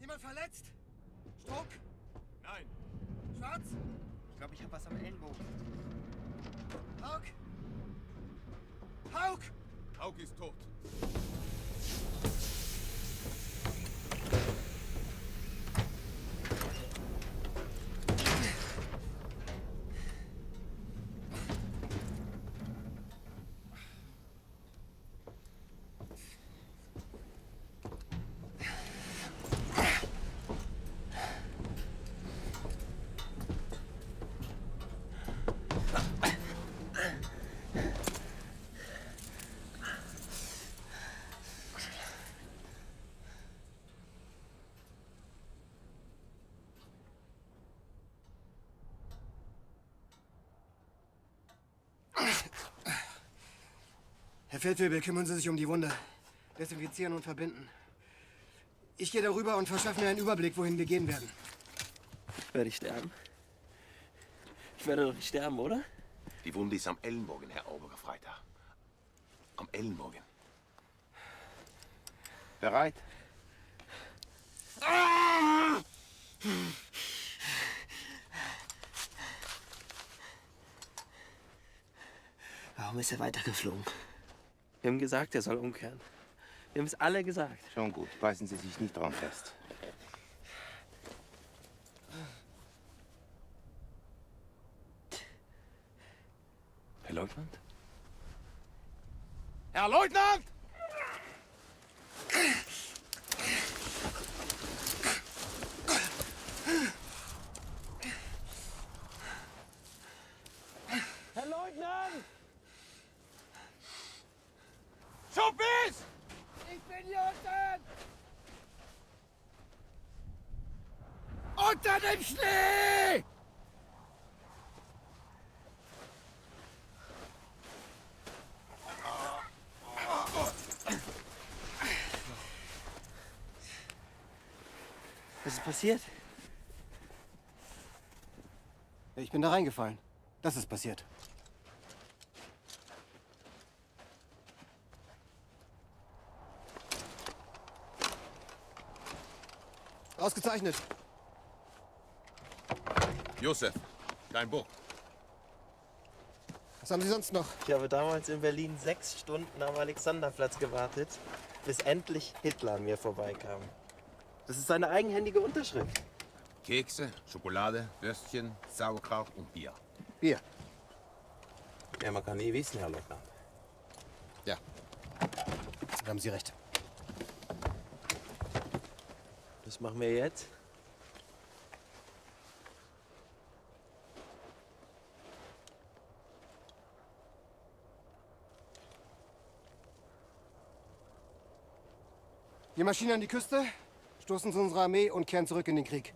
Jemand verletzt? Struck? Nein. Schwarz? Ich glaube, ich habe was am Ellenbogen. Hauk? Hauk! Hauk ist tot. Herr Feldwebel, kümmern Sie sich um die Wunde. Desinfizieren und verbinden. Ich gehe darüber und verschaffe mir einen Überblick, wohin wir gehen werden. Werde ich sterben? Ich werde doch nicht sterben, oder? Die Wunde ist am Ellenbogen, Herr Obergefreiter. Am Ellenbogen. Bereit? Warum ist er weitergeflogen? Wir haben gesagt, er soll umkehren. Wir haben es alle gesagt. Schon gut. Beißen Sie sich nicht dran fest. Herr Leutnant? Herr Leutnant! Herr Leutnant! Schuppis! Ich bin hier unten! Unter dem Schnee! Was ist passiert? Ich bin da reingefallen. Das ist passiert. Ausgezeichnet. Josef, dein Buch. Was haben Sie sonst noch? Ich habe damals in Berlin 6 Stunden am Alexanderplatz gewartet, bis endlich Hitler an mir vorbeikam. Das ist seine eigenhändige Unterschrift. Kekse, Schokolade, Würstchen, Sauerkraut und Bier. Bier. Ja, man kann nie wissen, Herr Leutnant. Ja. Da haben Sie recht. Was machen wir jetzt? Wir marschieren an die Küste, stoßen zu unserer Armee und kehren zurück in den Krieg.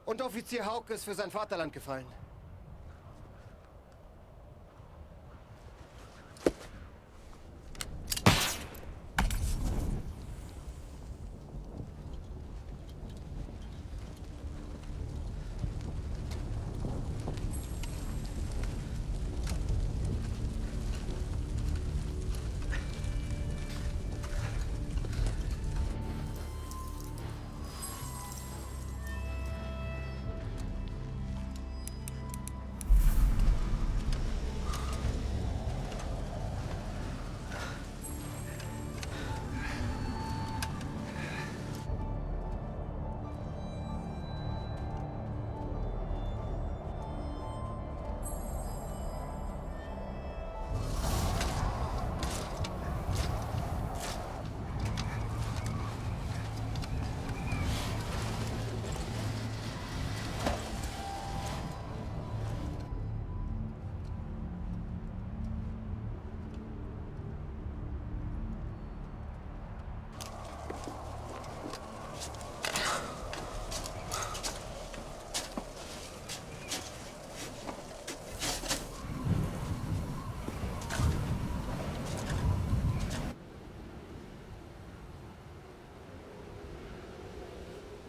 Unteroffizier Hauk ist für sein Vaterland gefallen.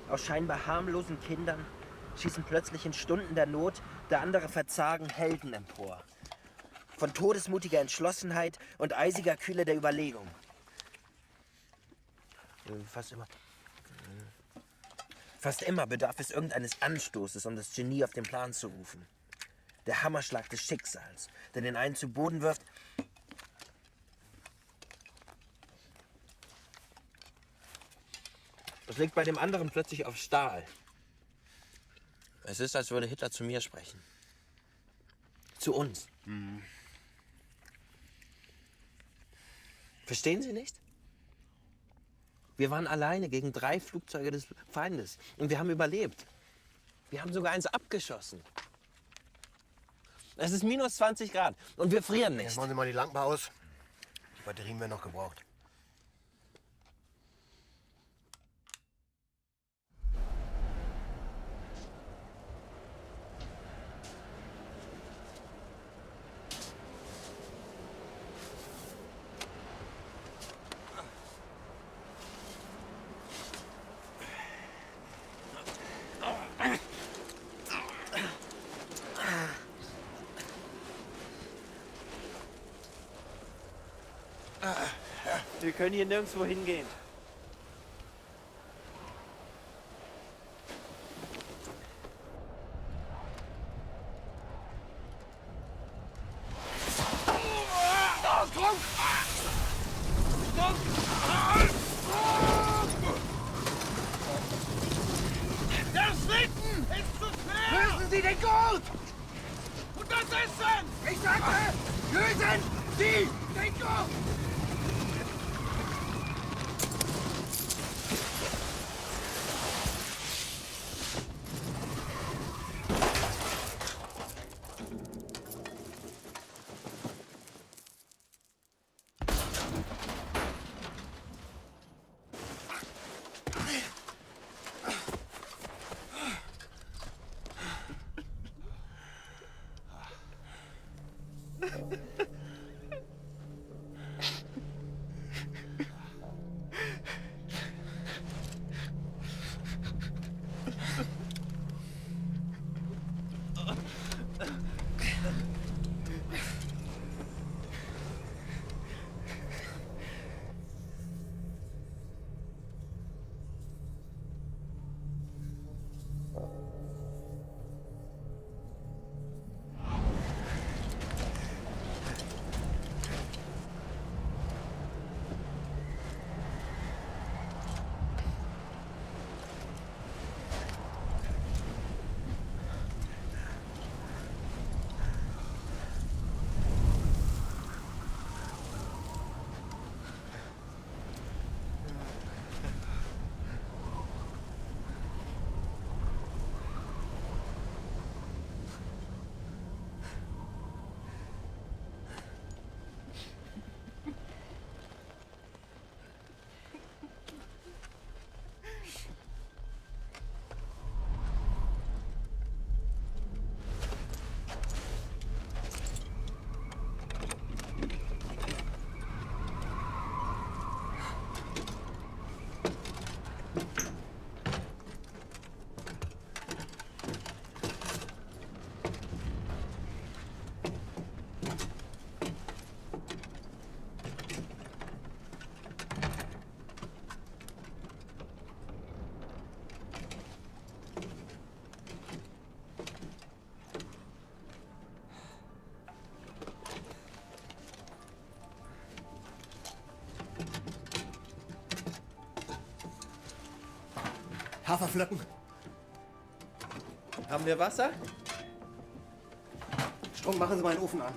Aus scheinbar harmlosen Kindern schießen plötzlich in Stunden der Not, der andere Verzagen, Helden empor. Von todesmutiger Entschlossenheit und eisiger Kühle der Überlegung. Fast immer bedarf es irgendeines Anstoßes, um das Genie auf den Plan zu rufen. Der Hammerschlag des Schicksals, der den einen zu Boden wirft. Es liegt bei dem anderen plötzlich auf Stahl. Es ist, als würde Hitler zu mir sprechen. Zu uns. Mhm. Verstehen Sie nicht? Wir waren alleine gegen 3 Flugzeuge des Feindes. Und wir haben überlebt. Wir haben sogar eins abgeschossen. Es ist minus 20 Grad und wir frieren nicht. Jetzt machen Sie mal die Lampen aus. Die Batterien werden noch gebraucht. Wir können hier nirgendwo hingehen. Der Schlitten ist zu schwer! Lösen Sie den Gurt! Und das Essen! Ich sagte, lösen Sie den Gurt! Haferflocken. Haben wir Wasser? Strom, machen Sie mal den Ofen an.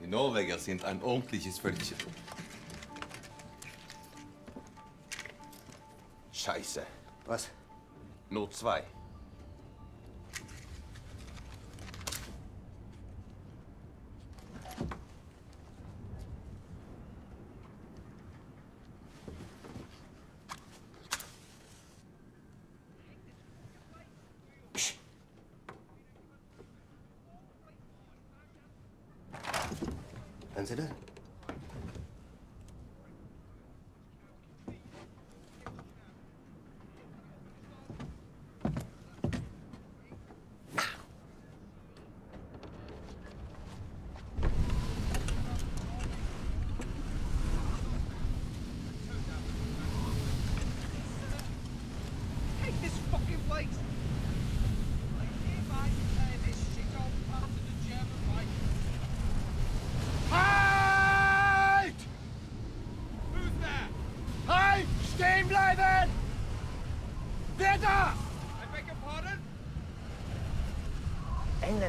Die Norweger sind ein ordentliches Völkchen. Scheiße. Was? Nur 2. Hören Sie das?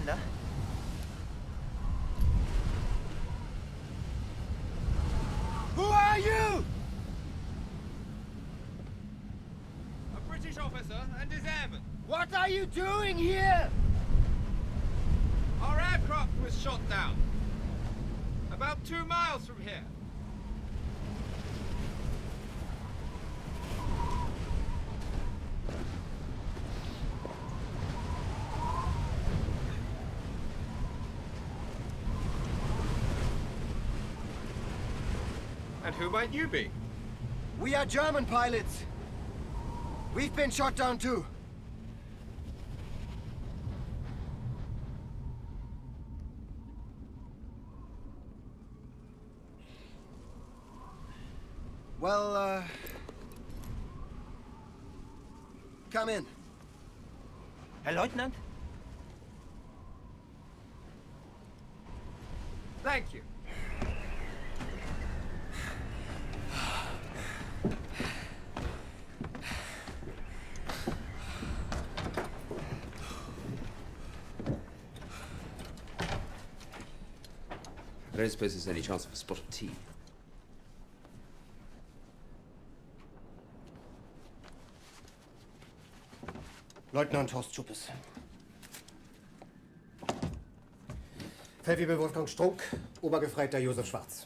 Engländer? Who are you? A British officer and his airman. What are you doing here? Our aircraft was shot down. About 2 miles from here. And who might you be? We are German pilots. We've been shot down too. Well, come in. Herr Leutnant? Thank you. I don't suppose there's any chance of a spot of tea. Leutnant Horst Schuppes. Feldwebel Wolfgang Strunk, Obergefreiter Josef Schwarz.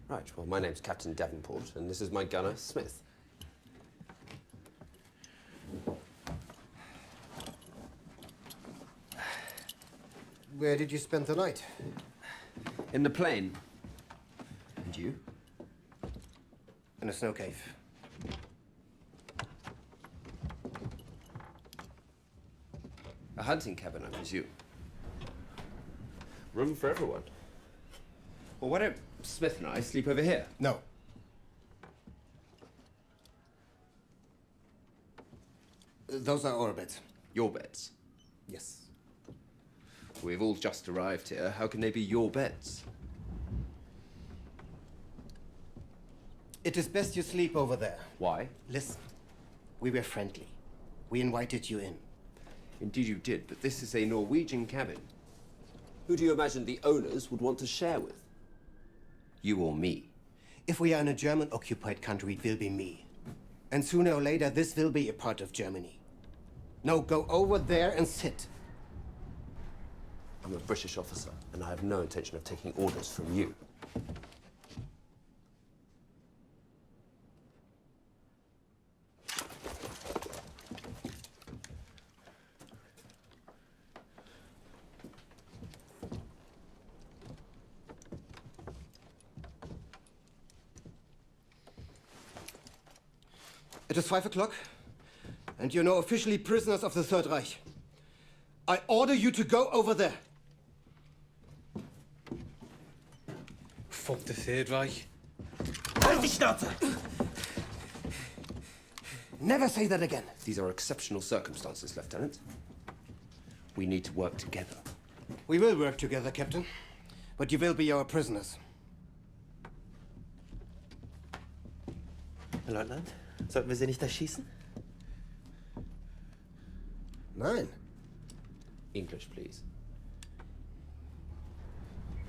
Right, well, my name's Captain Davenport, and this is my gunner, Smith. Where did you spend the night? In the plane. And you? In a snow cave. A hunting cabin, I presume. Room for everyone. Well, why don't Smith and I sleep over here? No. Those are our beds. Your beds. Yes. We've all just arrived here. How can they be your beds? It is best you sleep over there. Why? Listen, we were friendly. We invited you in. Indeed you did, but this is a Norwegian cabin. Who do you imagine the owners would want to share with? You or me? If we are in a German-occupied country, it will be me. And sooner or later, this will be a part of Germany. Now go over there and sit. I'm a British officer, and I have no intention of taking orders from you. It is 5 o'clock, and you're now officially prisoners of the Third Reich. I order you to go over there. Fuck the Third Reich. Halt die Schnauze! Never say that again. These are exceptional circumstances, Lieutenant. We need to work together. We will work together, Captain. But you will be our prisoners. Herr Leutnant, sollten wir sie nicht erschießen? Nein. English, please.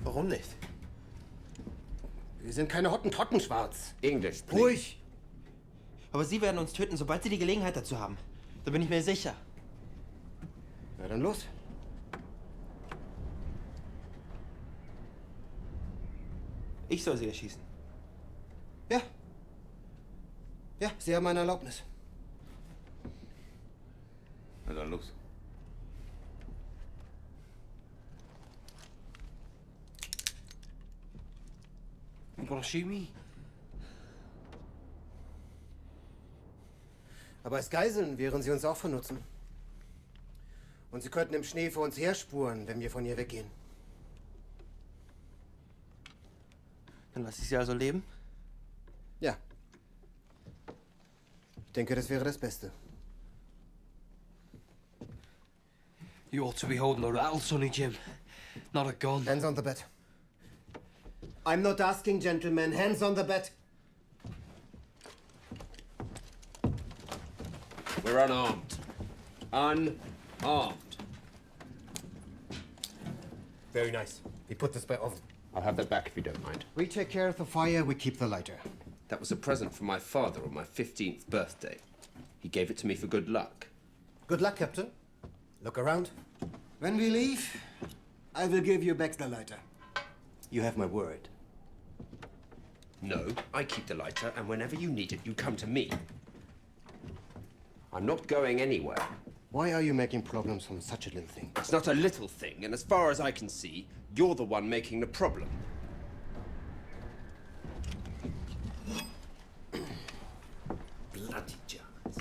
Warum nicht? Wir sind keine Hottentotten, Schwarz. English, please. Ruhig. Aber Sie werden uns töten, sobald Sie die Gelegenheit dazu haben. Da bin ich mir sicher. Na dann los. Ich soll Sie erschießen. Ja. Ja, Sie haben meine Erlaubnis. Na dann los. You gonna shoot me? Aber als Geiseln wären Sie uns auch von Nutzen. Und Sie könnten im Schnee vor uns herspuren, wenn wir von hier weggehen. Dann lasse ich Sie also leben? Ja. Ich denke, das wäre das Beste. You ought to be holding a rattle, Sonny Jim. Not a gun. Hands on the bed. I'm not asking, gentlemen. Hands on the bed. We're unarmed. Unarmed. Very nice. We put this by oven. I'll have that back if you don't mind. We take care of the fire, we keep the lighter. That was a present from my father on my 15th birthday. He gave it to me for good luck. Good luck, Captain. Look around. When we leave, I will give you back the lighter. You have my word. No, I keep the lighter, and whenever you need it, you come to me. I'm not going anywhere. Why are you making problems from such a little thing? It's not a little thing, and as far as I can see, you're the one making the problem. Bloody Germans.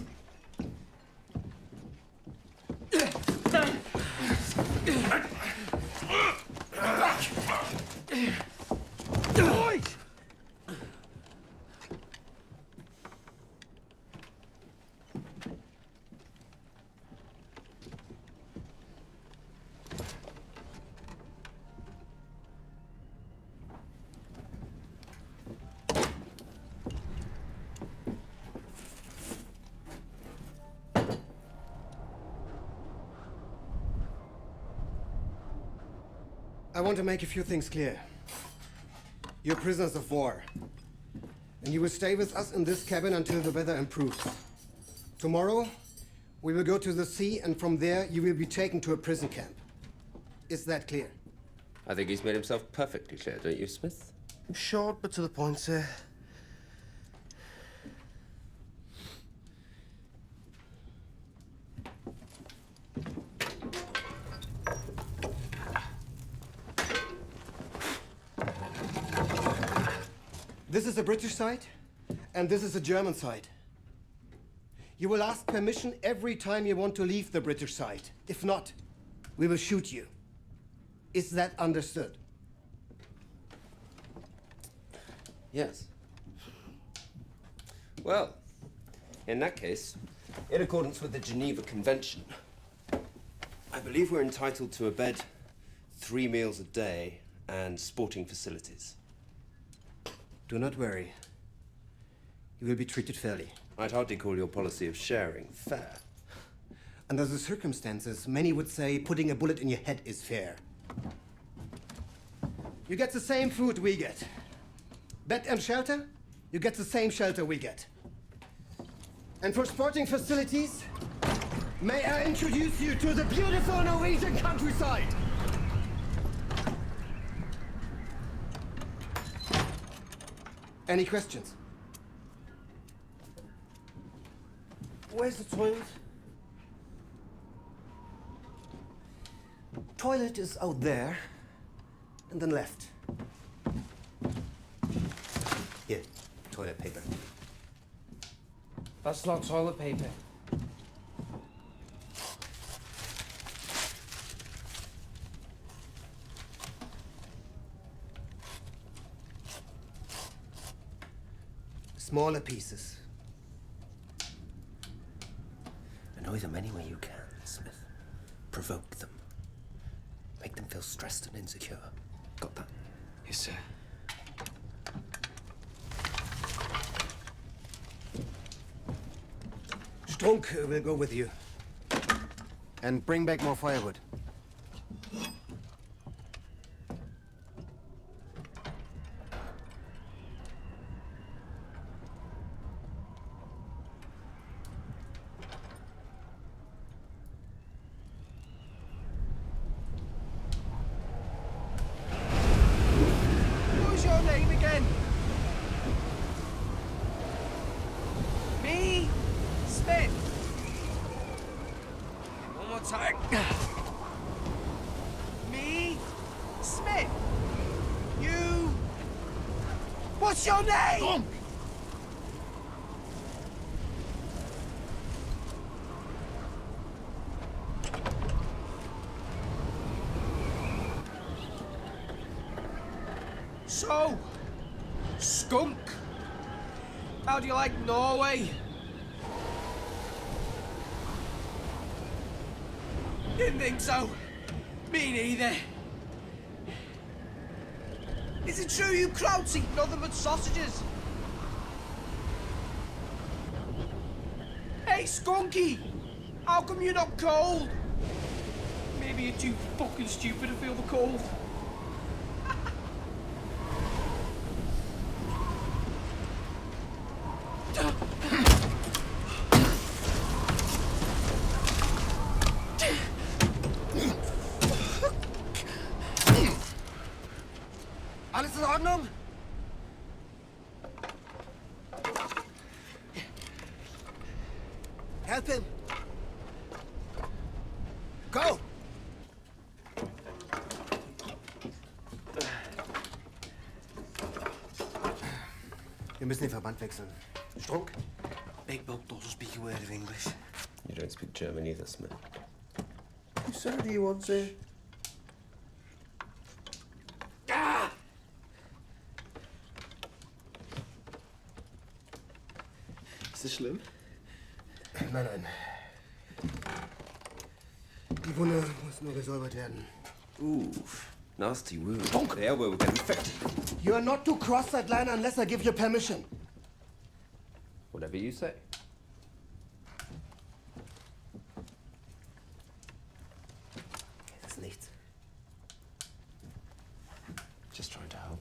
I want to make a few things clear. You're prisoners of war, and you will stay with us in this cabin until the weather improves. Tomorrow, we will go to the sea, and from there, you will be taken to a prison camp. Is that clear? I think he's made himself perfectly clear, don't you, Smith? Short, but to the point, sir. This is the British side, and this is the German side. You will ask permission every time you want to leave the British side. If not, we will shoot you. Is that understood? Yes. Well, in that case, in accordance with the Geneva Convention, I believe we're entitled to a bed, 3 meals a day, and sporting facilities. Do not worry. You will be treated fairly. I'd hardly call your policy of sharing fair. Under the circumstances, many would say putting a bullet in your head is fair. You get the same food we get. Bed and shelter, you get the same shelter we get. And for sporting facilities, may I introduce you to the beautiful Norwegian countryside. Any questions? Where's the toilet? Toilet is out there, and then left. Here, toilet paper. That's not toilet paper. Smaller pieces. Annoy them any way you can, Smith. Provoke them. Make them feel stressed and insecure. Got that? Yes, sir. Strunk will go with you. And bring back more firewood. What's your name again? Me? Smith. One more time. Me? Smith. You? What's your name? So, skunk. How do you like Norway? Didn't think so. Me neither. Is it true you Krauts eat nothing but sausages? Hey, Skunky! How come you're not cold? Maybe you're too fucking stupid to feel the cold. Help him! Go! Wir müssen den Verband wechseln. Strunk? Big Bob doesn't speak a word of English. You don't speak German either, Smith. Whose side do you want, sir? Ist das schlimm? Nein, nein. Die Wunde muss nur gesäubert werden. Ooh, nasty wound. The elbow will get infected. You are not to cross that line unless I give you permission. Whatever you say. Das ist nichts. Just trying to help.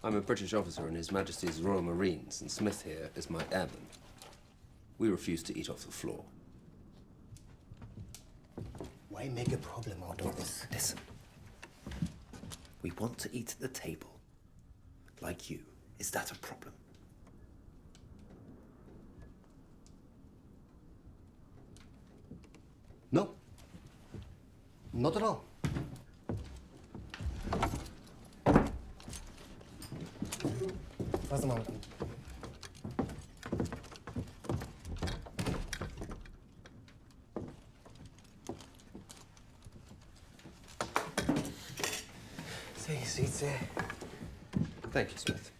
I'm a British officer in His Majesty's Royal Marines, and Smith here is my airman. We refuse to eat off the floor. Why make a problem out of this? Listen. We want to eat at the table. Like you. Is that a problem? No. Not at all. Fass mal mit an. Take a seat, sir. Thank you, Smith.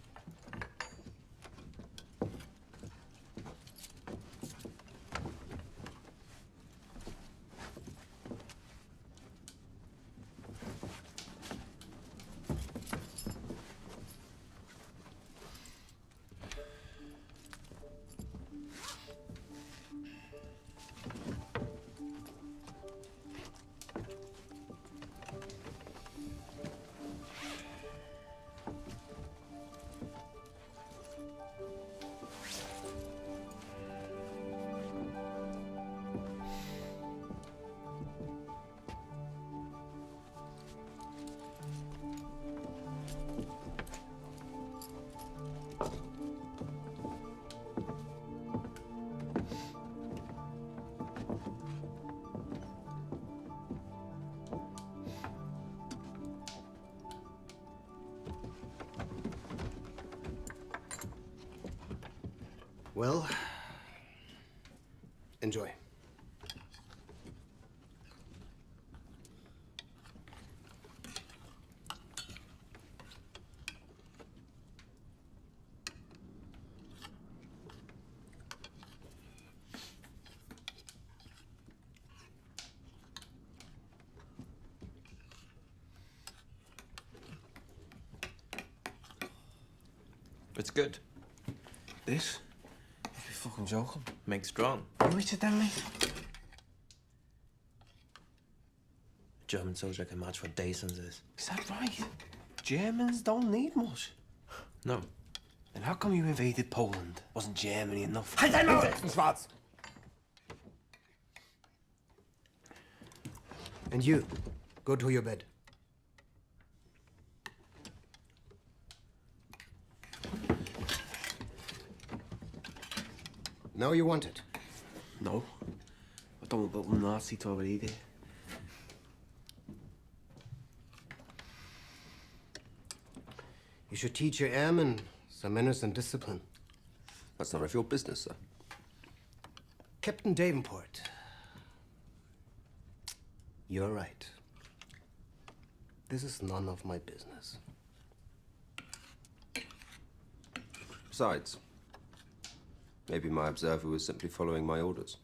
Well, enjoy. It's good. This? You're fucking joking. Makes strong. You eat it then, mate? A German soldier can march for days on this. Is that right? Germans don't need much. No. Then how come you invaded Poland? Wasn't Germany enough? Halt dein Maul, Schwarz! And you, go to your bed. Now you want it. No. I don't want little Nazi to either. You should teach your airmen some manners and discipline. That's none of your business, sir. Captain Davenport. You're right. This is none of my business. Besides, maybe my observer was simply following my orders.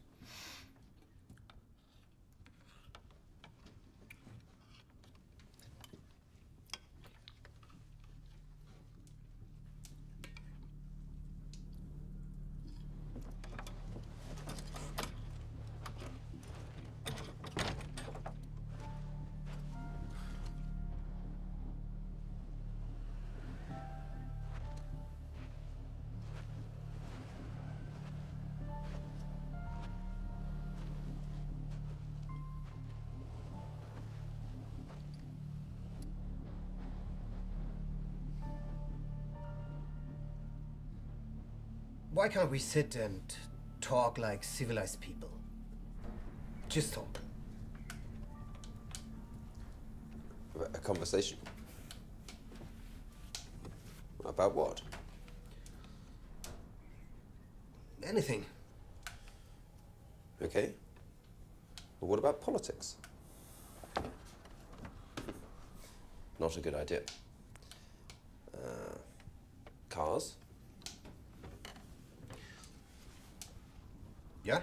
Why can't we sit and talk like civilized people? Just talk. A conversation. About what? Anything. Okay. Well, what about politics? Not a good idea. Cars? Yeah?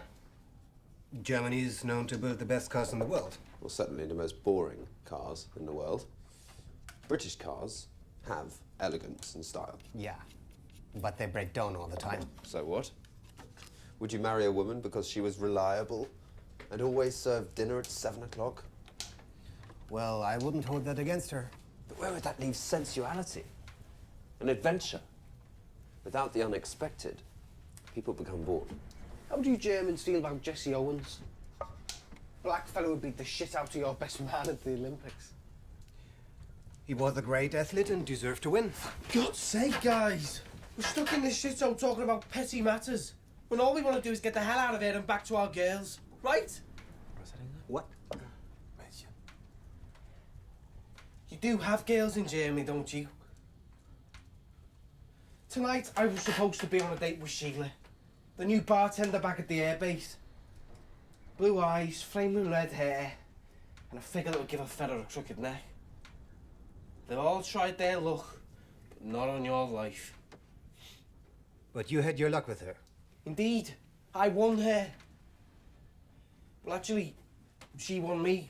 Germany is known to build the best cars in the world. Well, certainly the most boring cars in the world. British cars have elegance and style. Yeah, but they break down all the time. So what? Would you marry a woman because she was reliable and always served dinner at 7 o'clock? Well, I wouldn't hold that against her. But where would that leave sensuality? An adventure? Without the unexpected, people become bored. How do you Germans feel about Jesse Owens? Blackfellow would beat the shit out of your best man at the Olympics. He was a great athlete and deserved to win. God's sake, guys! We're stuck in this shithole talking about petty matters, when all we want to do is get the hell out of here and back to our girls, right? What? You do have girls in Germany, don't you? Tonight, I was supposed to be on a date with Sheila, the new bartender back at the airbase. Blue eyes, flaming red hair, and a figure that would give a feather a crooked neck. They've all tried their luck, but not on your life. But you had your luck with her. Indeed, I won her. Well, actually, she won me.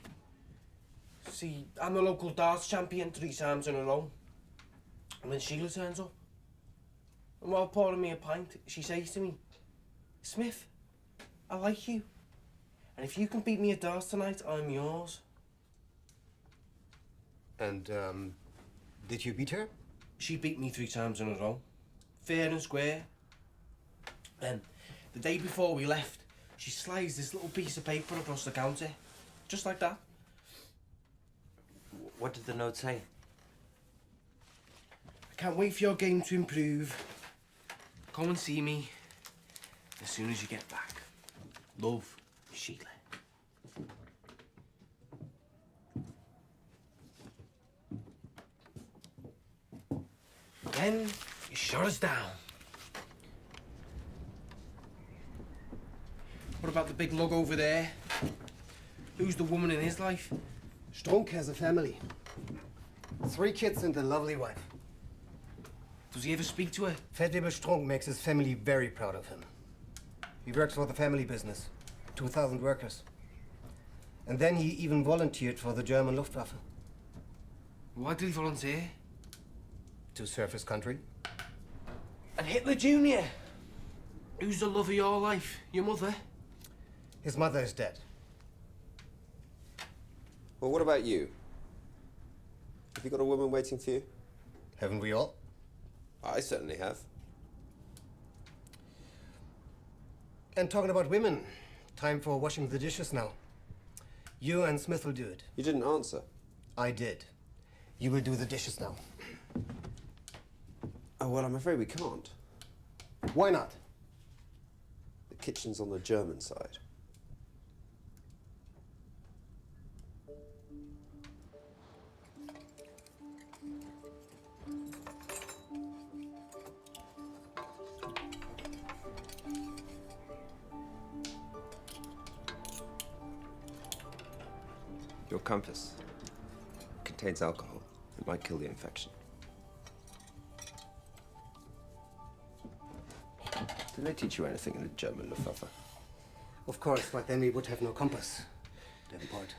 See, I'm a local darts champion 3 times in a row. And then Sheila turns up. And while pouring me a pint, she says to me, "Smith, I like you. And if you can beat me at darts tonight, I'm yours." And, did you beat her? She beat me 3 times in a row. Fair and square. Then, the day before we left, she slides this little piece of paper across the counter. Just like that. What did the note say? "I can't wait for your game to improve. Come and see me as soon as you get back. Love, Sheila." Then you shut us down. What about the big lug over there? Who's the woman in his life? Strunk has a family. 3 kids and a lovely wife. Does he ever speak to her? Fettweber Strunk makes his family very proud of him. He works for the family business. 2,000 workers. And then he even volunteered for the German Luftwaffe. Why did he volunteer? To serve his country. And Hitler Jr.? Who's the love of your life? Your mother? His mother is dead. Well, what about you? Have you got a woman waiting for you? Haven't we all? I certainly have. And talking about women, time for washing the dishes now. You and Smith will do it. You didn't answer. I did. You will do the dishes now. Oh, well, I'm afraid we can't. Why not? The kitchen's on the German side. Your compass contains alcohol. It might kill the infection. Did they teach you anything in the German Luftwaffe? Of course, but then we would have no compass. Davenport.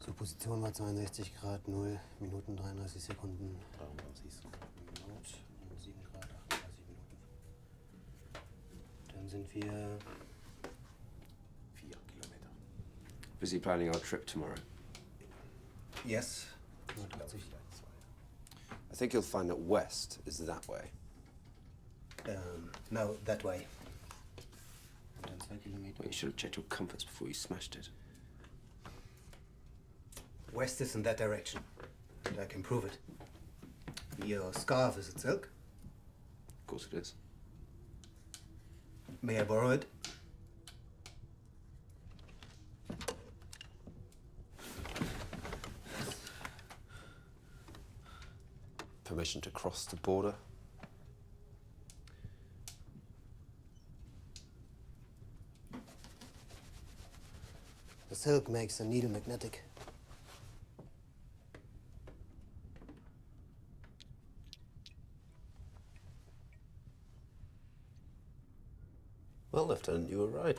So, Position war 62 Grad 0 Minuten 33 Sekunden. 33 Sekunden Not und 7 Grad 38 Minuten. Dann sind wir 4 Kilometer. Busy planning our trip tomorrow. Yes. 89. I think you'll find that west is that way. No, that way. Und dann 2 Kilometer. You should have checked your compass before you smashed it. West is in that direction, and I can prove it. Your scarf, is it silk? Of course it is. May I borrow it? Permission to cross the border? The silk makes the needle magnetic. Well, Lieutenant, you were right.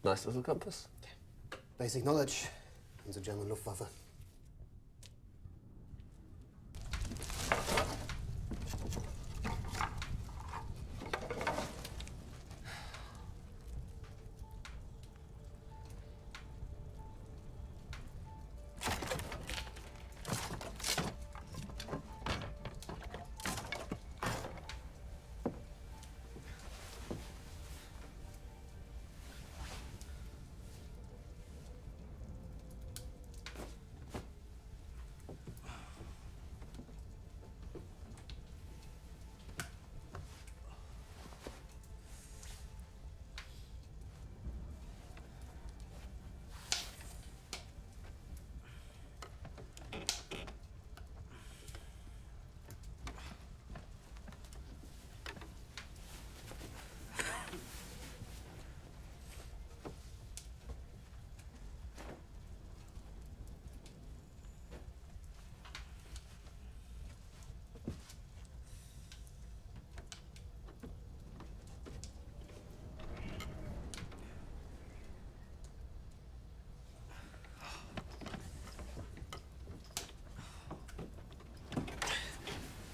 Nice little compass. Basic knowledge in the German Luftwaffe.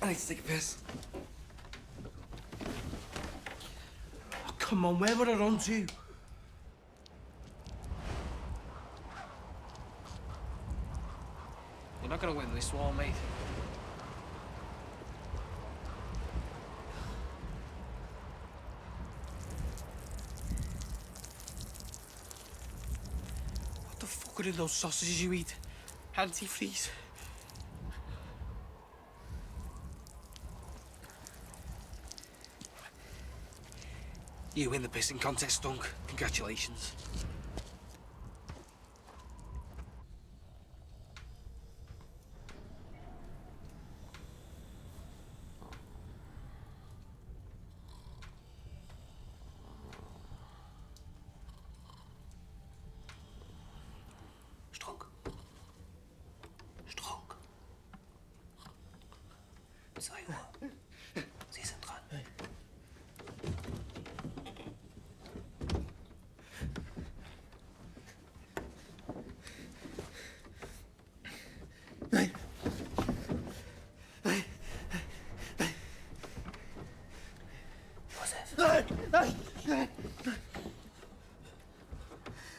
I need to take a piss. Oh, come on, where would I run to? You're not gonna win this war, mate. What the fuck are in those sausages you eat? Antifreeze. You win the pissing contest, Dunk. Congratulations. Strunk. Strunk. 2 Uhr. Sie sind dran.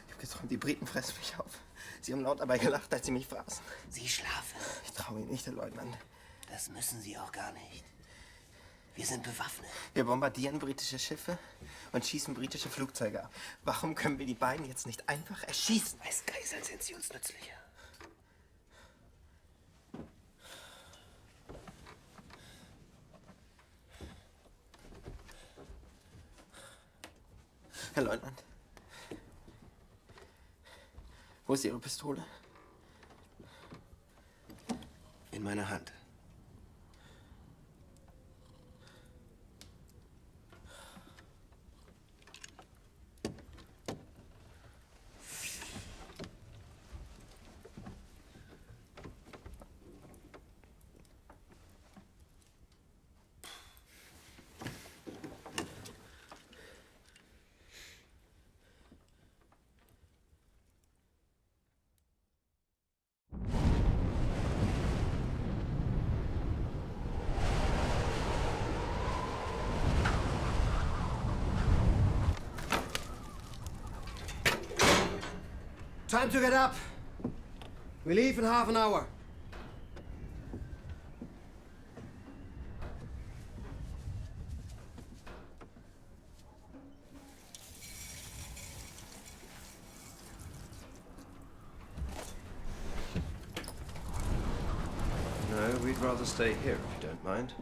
Ich hab geträumt, die Briten fressen mich auf. Sie haben laut dabei gelacht, als sie mich fraßen. Sie schlafen. Ich traue Ihnen nicht, Herr Leutnant. Das müssen Sie auch gar nicht. Wir sind bewaffnet. Wir bombardieren britische Schiffe und schießen britische Flugzeuge ab. Warum können wir die beiden jetzt nicht einfach erschießen? Als Geiseln sind sie uns nützlicher. Herr Leutnant, wo ist Ihre Pistole? In meiner Hand. Time to get up. We leave in half an hour. we'd rather stay here if you don't mind.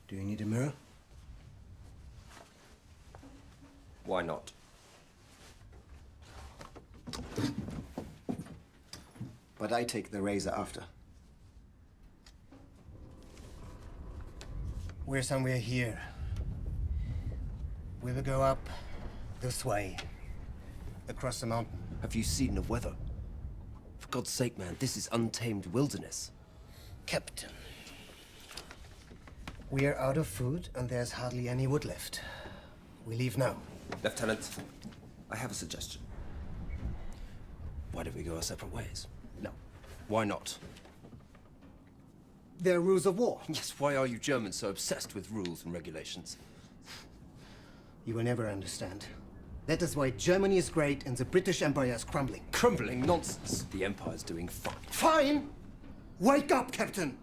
Do you need a mirror? Why not? But I take the razor after. We're somewhere here. We will go up this way, across the mountain. Have you seen the weather? For God's sake, man, this is untamed wilderness. Captain, we are out of food and there's hardly any wood left. We leave now. Lieutenant, I have a suggestion. Why don't we go our separate ways? No. Why not? There are rules of war. Yes, why are you Germans so obsessed with rules and regulations? You will never understand. That is why Germany is great and the British Empire is crumbling. Crumbling nonsense. The Empire's doing fine. Fine! Wake up, Captain!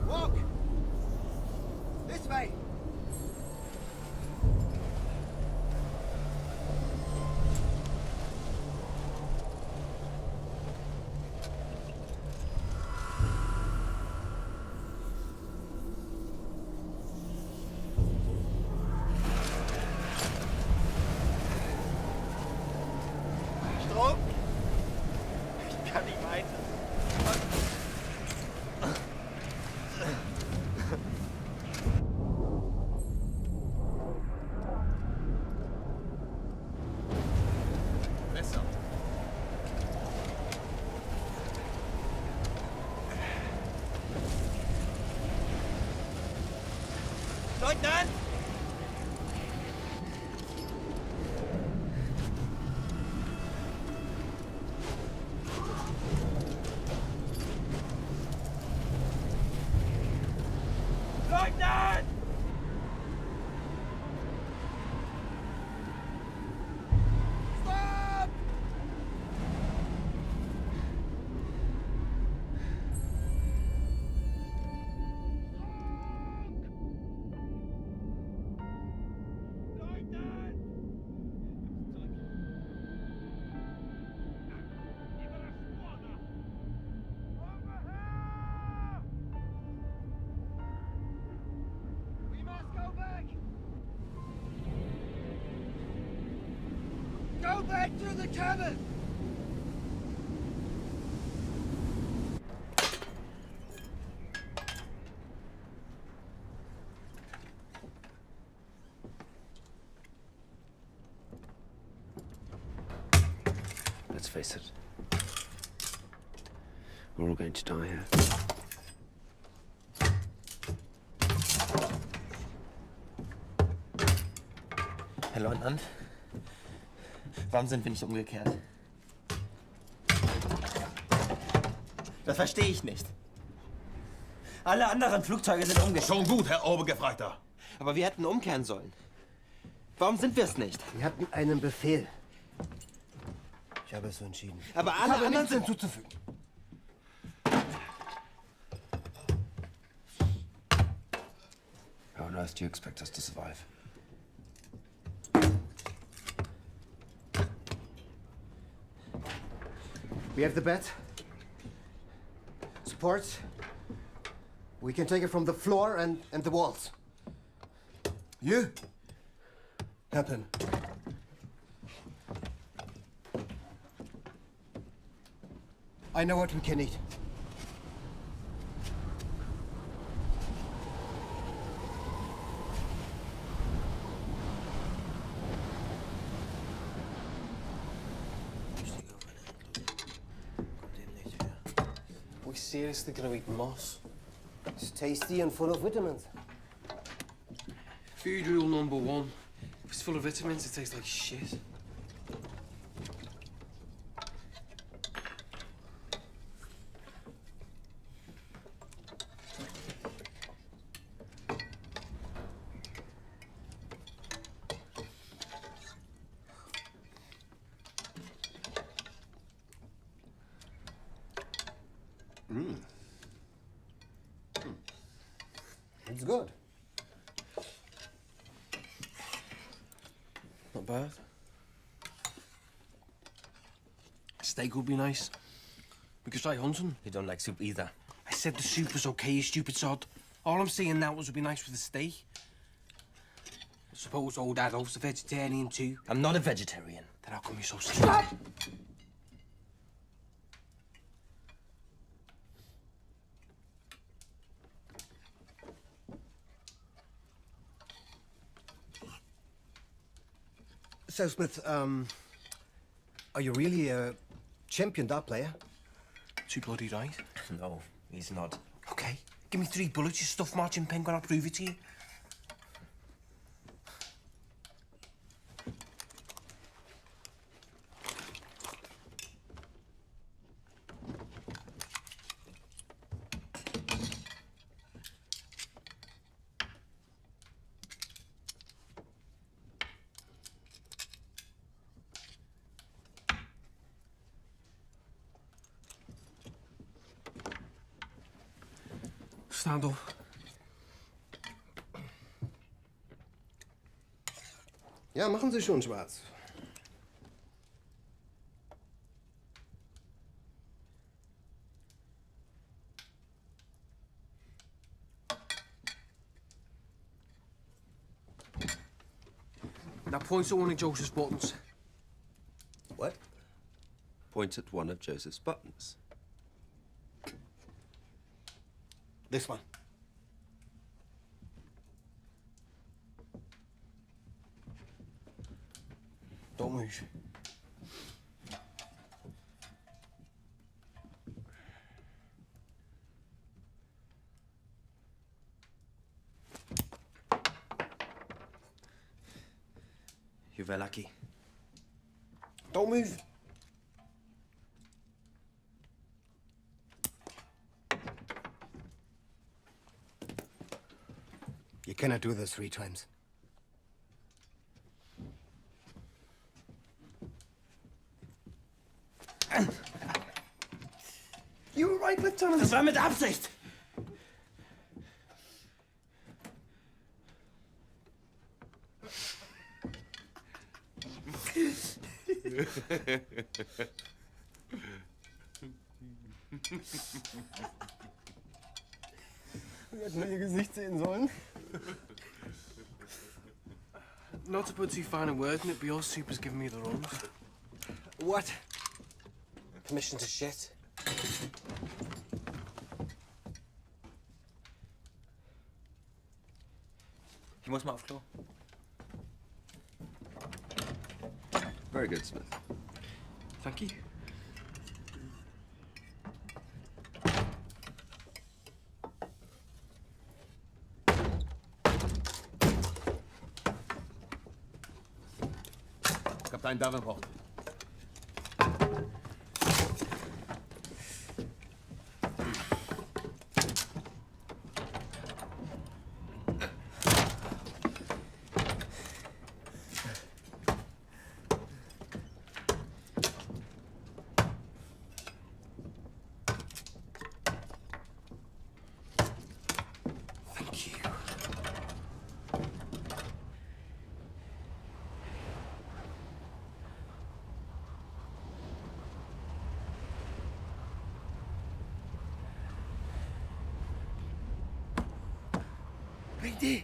Walk! This way! Strom? Ich kann nicht weiter. Besser. Leutnant! Leutnant! Stop! Leutnant! We must go back! Go back to the cabin! Let's face it. We're all going to die here. Herr Leutnant, warum sind wir nicht umgekehrt? Das verstehe ich nicht. Alle anderen Flugzeuge sind umgekehrt. Schon gut, Herr Obergefreiter. Aber wir hätten umkehren sollen. Warum sind wir es nicht? Wir hatten einen Befehl. Ich habe es so entschieden. Aber alle anderen nichts sind... hinzuzufügen. How on earth do you expect us to survive? We have the bed. Supports. We can take it from the floor and the walls. You? Captain. I know what we can eat. We seriously gonna eat moss? It's tasty and full of vitamins. Food rule number one. If it's full of vitamins, it tastes like shit. It's good. Not bad. Steak would be nice. We could try hunting. You don't like soup either. I said the soup was okay, you stupid sod. All I'm saying now was it would be nice with a steak. I suppose old Adolf's a vegetarian too. I'm not a vegetarian. Then how come you're so stop? So, Smith, are you really a champion dart player? Too bloody right. No, he's not. Okay, give me 3 bullets, you stuff marching penguin, I'll prove it to you. Stand up. Ja, machen Sie schon, Schwarz. Now point at one of Joseph's buttons. What? Point at one of Joseph's buttons. This one. Don't move. You were lucky. Don't move. You cannot do this 3 times. You were right, Lieutenant. Das war mit Absicht. Wir hätten nur ihr Gesicht sehen sollen. Not to put too fine a word in it, but your soup has given me the runs. What? Permission to shit? Ich muss mal aufs Klo. Very good, Smith. Thank you. Kaptein Davenport. Reindeer!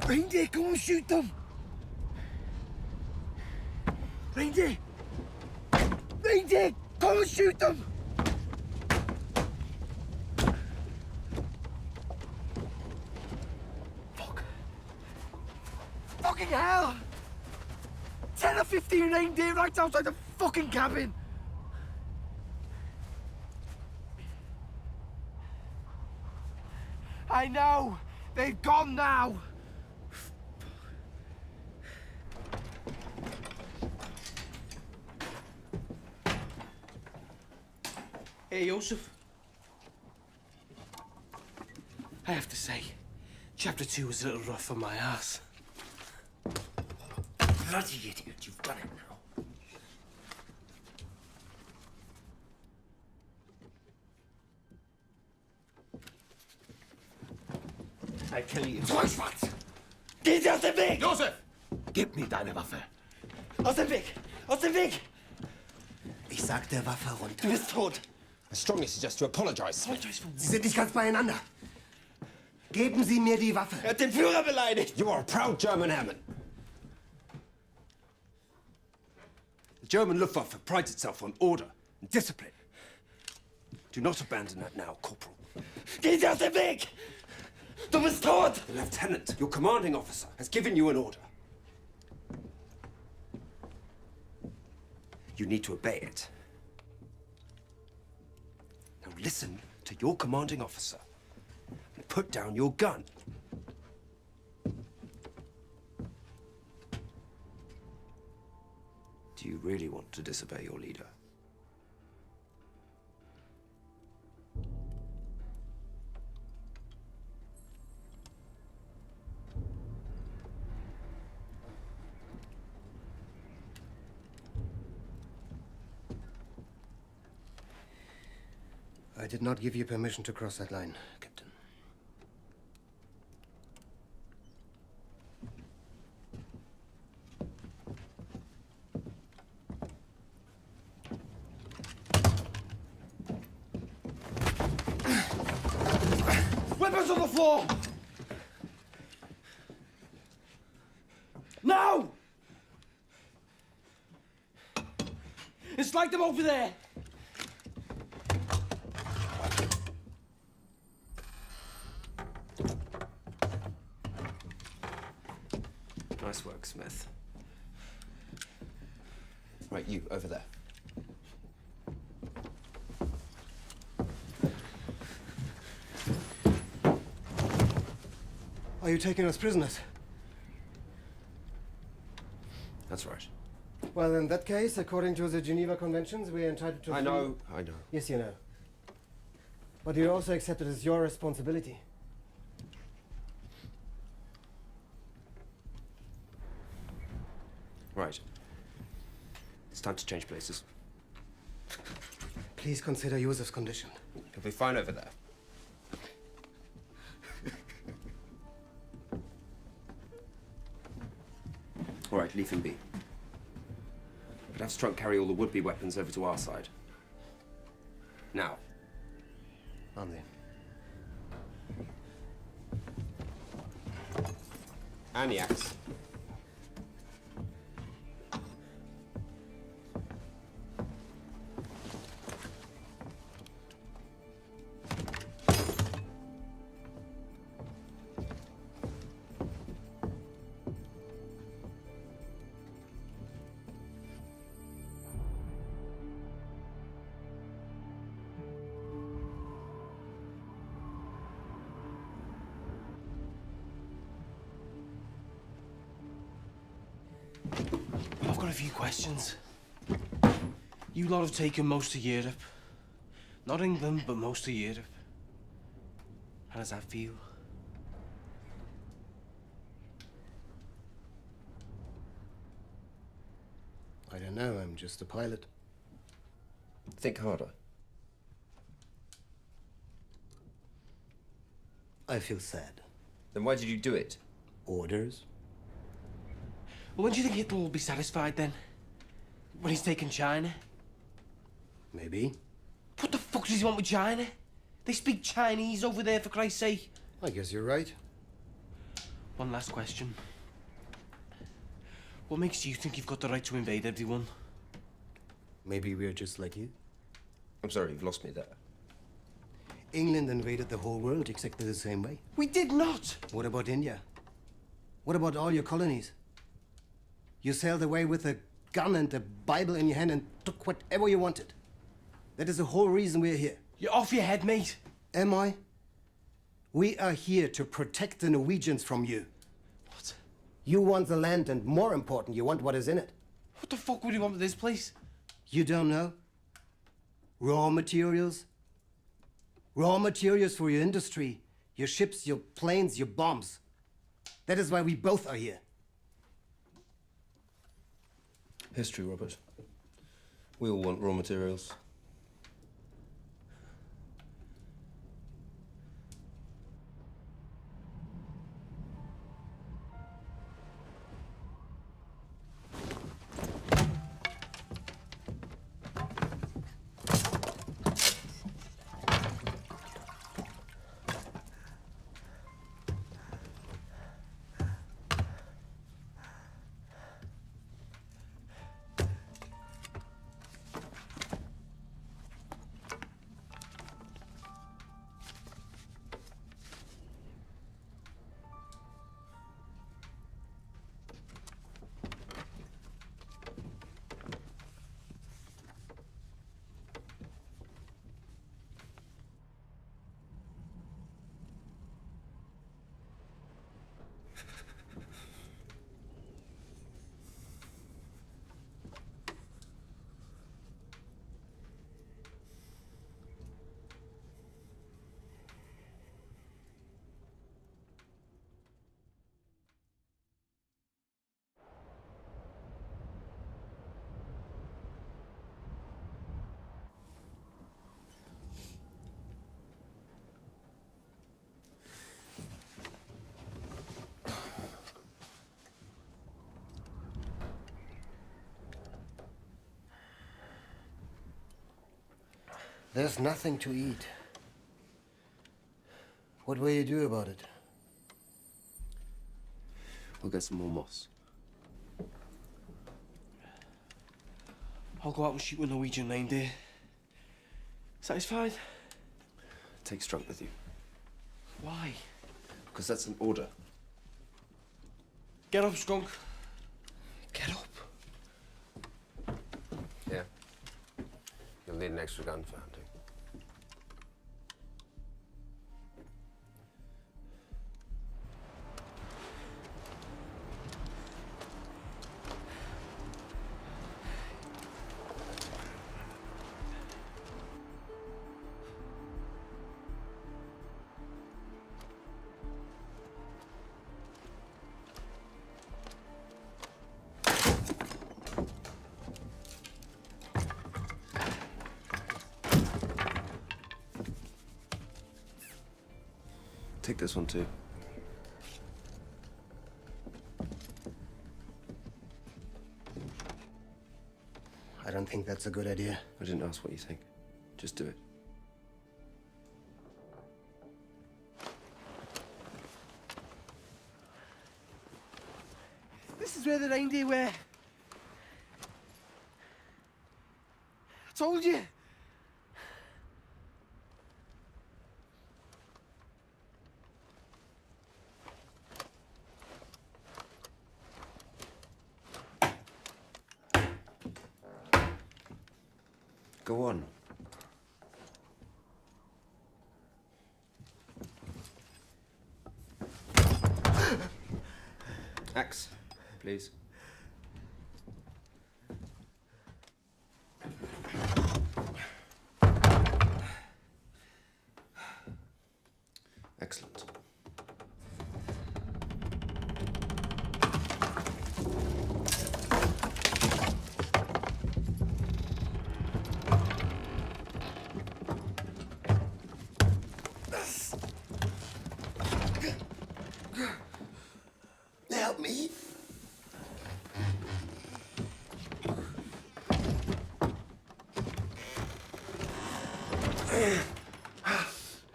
Reindeer, go and shoot them! Reindeer! Reindeer, go and shoot them! Fuck. Fucking hell! 10 or 15 reindeer right outside the fucking cabin! I know! They've gone now! Hey, Joseph. I have to say, chapter 2 was a little rough on my ass. Bloody idiot, you've done it now. I kill you. Kreuzschwarz! Gehen Sie aus dem Weg! Josef! Gib mir deine Waffe. Aus dem Weg! Aus dem Weg! Ich sag der Waffe runter. Du bist tot. I strongly suggest you apologize. Sie sind nicht ganz beieinander. Geben Sie mir die Waffe. Er hat den Führer beleidigt. You are a proud German airman. The German Luftwaffe prides itself on order and discipline. Do not abandon that now, Corporal. Gehen Sie aus dem Weg! Du bist tot! The Lieutenant, your commanding officer, has given you an order. You need to obey it. Now listen to your commanding officer and put down your gun. Do you really want to disobey your leader? I did not give you permission to cross that line, Captain. Weapons on the floor! Now! It's like them over there! Nice work, Smith. Right, you, over there. Are you taking us prisoners? That's right. Well, in that case, according to the Geneva Conventions, we are entitled to... I know. Yes, you know. But you also accept it as your responsibility. Right. It's time to change places. Please consider Josef's condition. He'll be fine over there. All right, leave him be. But have Strunk carry all the would-be weapons over to our side. Now. On there. And the axe. I've got a few questions. You lot have taken most of Europe. Not England, but most of Europe. How does that feel? I don't know, I'm just a pilot. Think harder. I feel sad. Then why did you do it? Orders? Well, when do you think Hitler will be satisfied then? When he's taken China? Maybe. What the fuck does he want with China? They speak Chinese over there, for Christ's sake. I guess you're right. One last question. What makes you think you've got the right to invade everyone? Maybe we're just like you. I'm sorry, you've lost me there. England invaded the whole world exactly the same way. We did not! What about India? What about all your colonies? You sailed away with a gun and a Bible in your hand and took whatever you wanted. That is the whole reason we're here. You're off your head, mate. Am I? We are here to protect the Norwegians from you. What? You want the land, and more important, you want what is in it. What the fuck would you want with this place? You don't know? Raw materials? Raw materials for your industry, your ships, your planes, your bombs. That is why we both are here. History, Robert. We all want raw materials. There's nothing to eat. What will you do about it? We'll get some more moss. I'll go out and shoot a Norwegian reindeer. Satisfied? Take Strunk with you. Why? Because that's an order. Get up, skunk. Get up. Yeah. You'll need an extra gun for hunting. Take this one too. I don't think that's a good idea. I didn't ask what you think. Just do it. This is where the reindeer were. I told you. Go on. Axe, please. Excellent. Help me.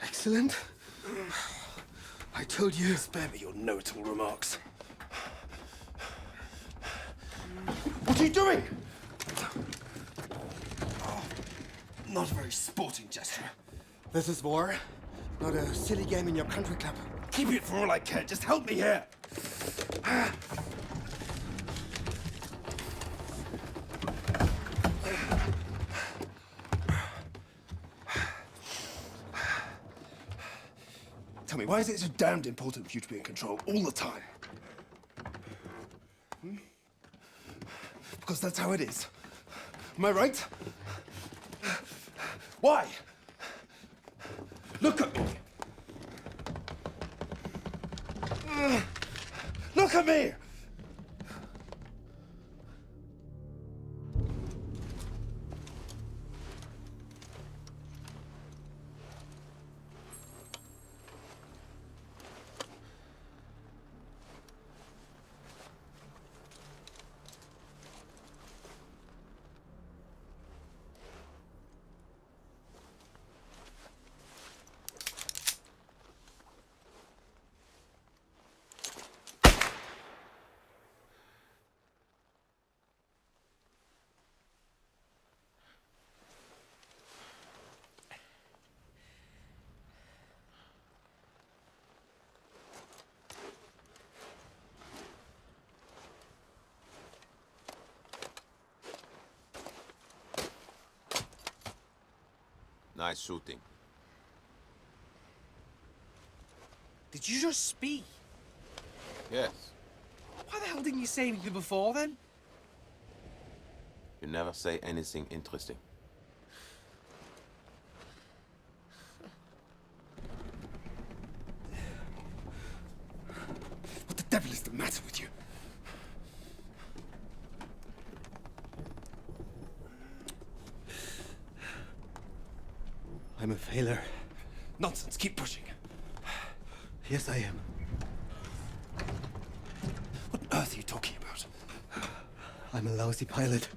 Excellent. I told you. Spare me your know-it-all remarks. What are you doing? Not a very sporting gesture. This is war, not a silly game in your country club. Keep it for all I care. Just help me here. Tell me, why is it so damned important for you to be in control all the time? Because that's how it is. Am I right? Why? Look at me. Look at me! Nice shooting. Did you just speak? Yes. Why the hell didn't you say anything before then? You never say anything interesting. What the devil is the matter with you? I'm a failure. Nonsense, keep pushing. Yes, I am. What on earth are you talking about? I'm a lousy pilot.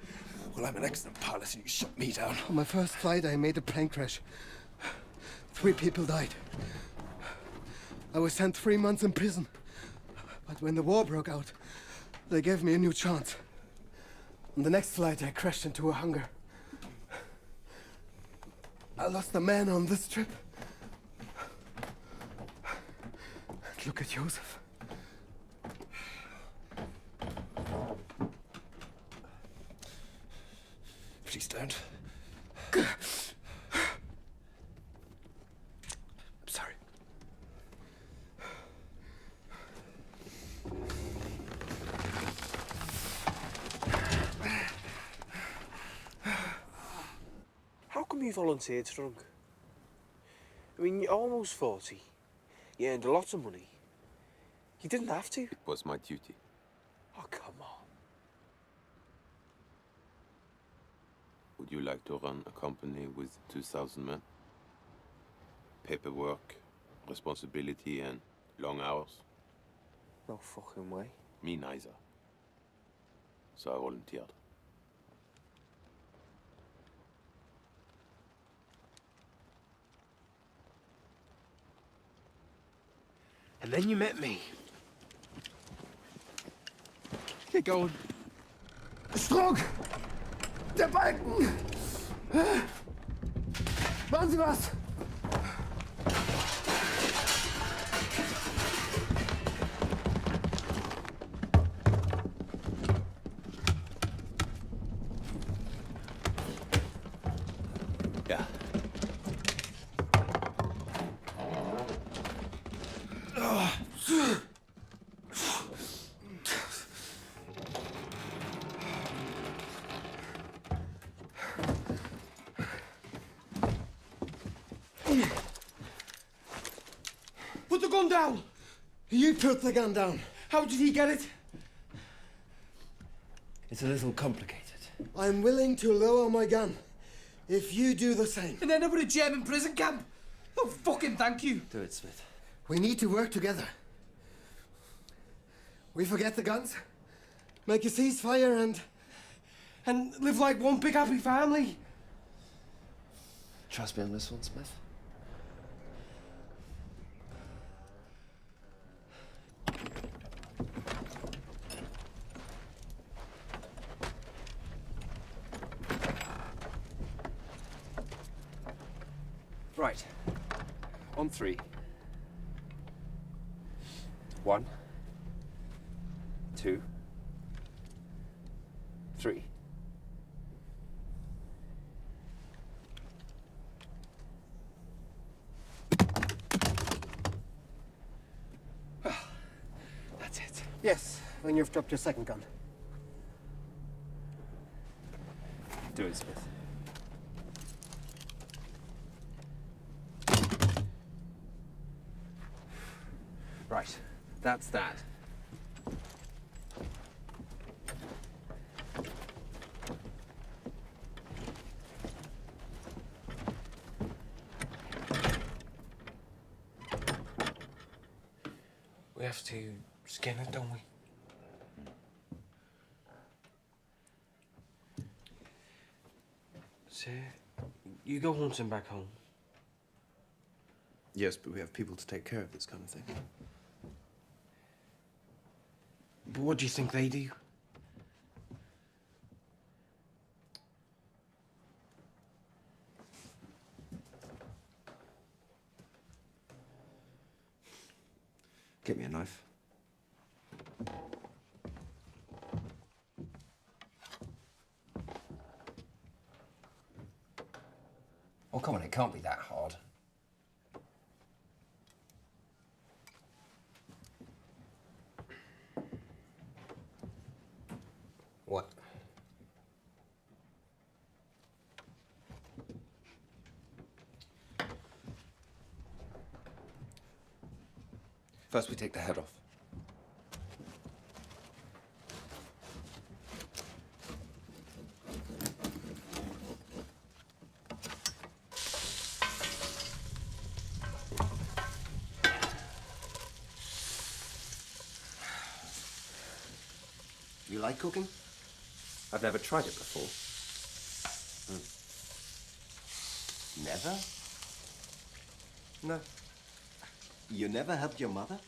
Well, I'm an excellent pilot and you shot me down. On my first flight, I made a plane crash. 3 people died. I was sent 3 months in prison. But when the war broke out, they gave me a new chance. On the next flight, I crashed into a hangar. I lost a man on this trip. And look at Joseph. Please don't. I'm sorry. How come you volunteered, Strunk? I mean, you're almost 40. You earned a lot of money. You didn't have to. It was my duty. Oh, come on. Would you like to run a company with 2,000 men? Paperwork, responsibility, and long hours? No fucking way. Me neither. So I volunteered. And then you met me. Get going. Strunk! Der Balken! Machen Sie was! Ja. Put the gun down! You put the gun down. How did he get it? It's a little complicated. I'm willing to lower my gun if you do the same. And end up in a German prison camp? Oh, fucking thank you. Do it, Smith. We need to work together. We forget the guns, make a ceasefire And live like one big happy family. Trust me on this one, Smith. Right. On 3. 1, 2, 3. That's it. yes, when you've dropped your second gun. Do it, Smith. Right. That's that. We have to skin it, don't we? So, you go hunting back home. Yes, but we have people to take care of this kind of thing. But what do you think they do? Get me a knife. Oh, come on, it can't be that hard. What? First, we take the head off. You like cooking? I've never tried it before. Never? No. You never helped your mother?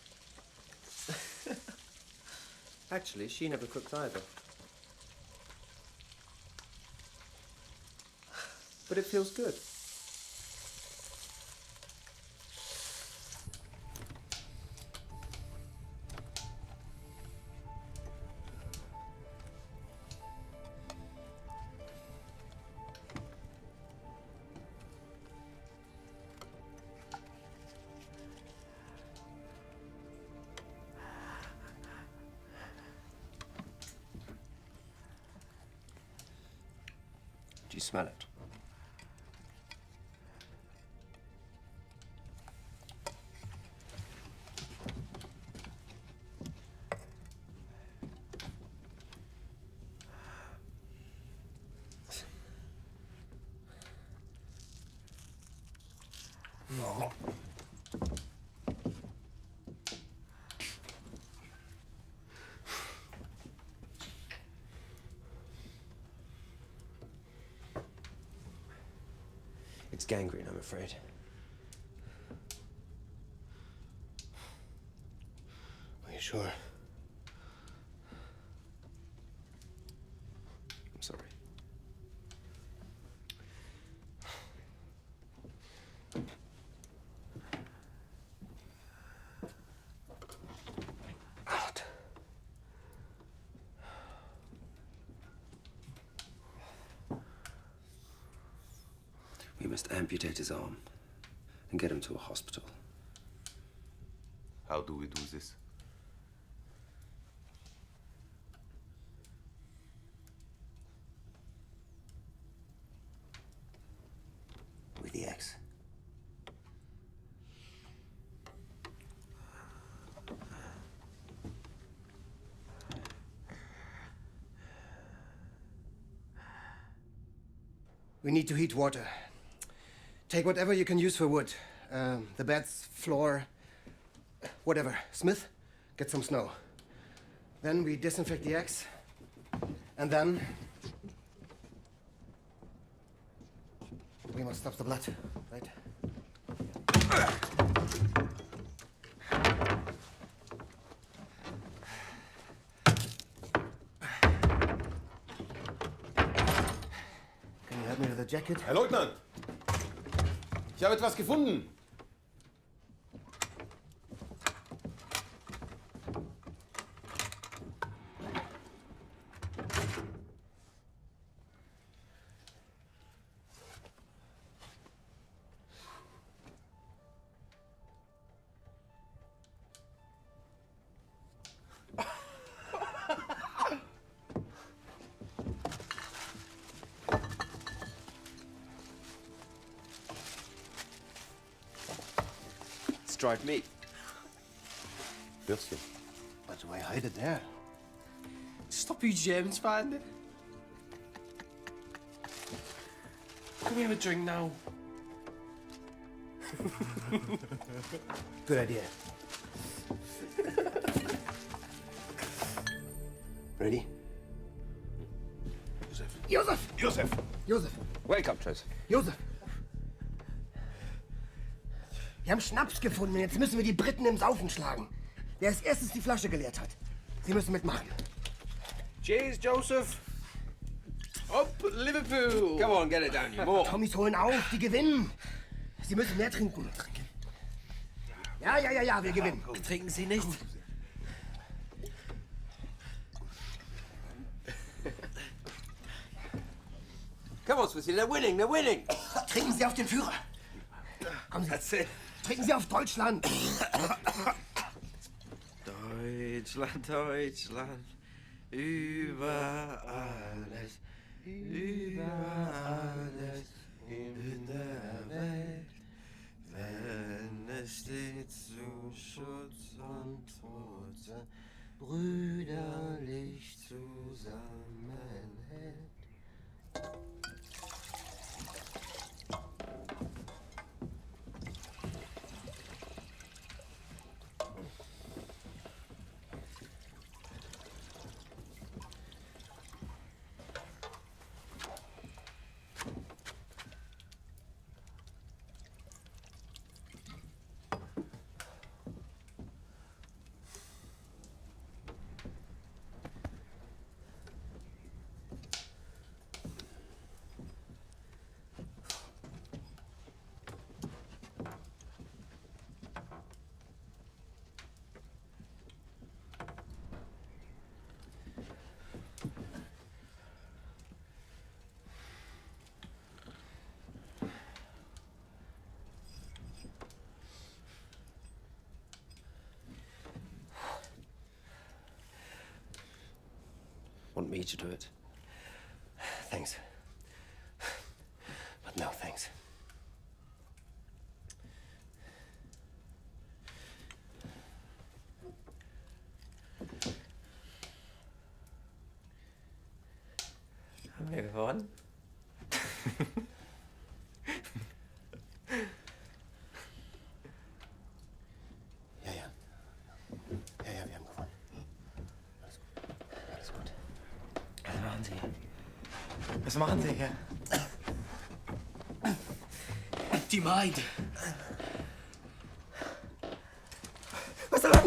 Actually, she never cooked either. But it feels good. Do you smell it? No. It's gangrene, I'm afraid. Are you sure? I'm sorry. God. We must amputate his arm and get him to a hospital. How do we do this? With the axe. We need to heat water. Take whatever you can use for wood. The beds, floor, whatever. Smith, get some snow. Then we disinfect the axe. And then we must stop the blood, right? Can you help me with the jacket? Herr Leutnant! Ich habe etwas gefunden! Dried meat. Würstchen. But why hide it there? Stop you Germans finding. Can we have a drink now? Good idea. Ready? Josef! Josef! Josef! Wake up, Joseph. Josef! Wir haben Schnaps gefunden und jetzt müssen wir die Briten im Saufen schlagen. Wer als erstes die Flasche geleert hat. Sie müssen mitmachen. Cheers, Joseph. Up Liverpool. Come on, get it down, you more. Tommys holen auf, die gewinnen. Sie müssen mehr trinken. Ja, wir gewinnen. Trinken Sie nicht? Come on, Swissy, they're winning, they're winning. Trinken Sie auf den Führer. Kommen Sie. That's it. Trinken Sie auf Deutschland. Deutschland, Deutschland, über alles, über alles in der Welt, wenn es steht zu Schutz und Trost, brüderlich zusammenhält. want me to do it. Thanks. But no thanks. Haben wir gewonnen? Ja, ja. Ja, ja, wir haben gewonnen. Alles gut. Alles gut. Was machen Sie hier? Was machen Sie hier? Die Maid. Was soll das?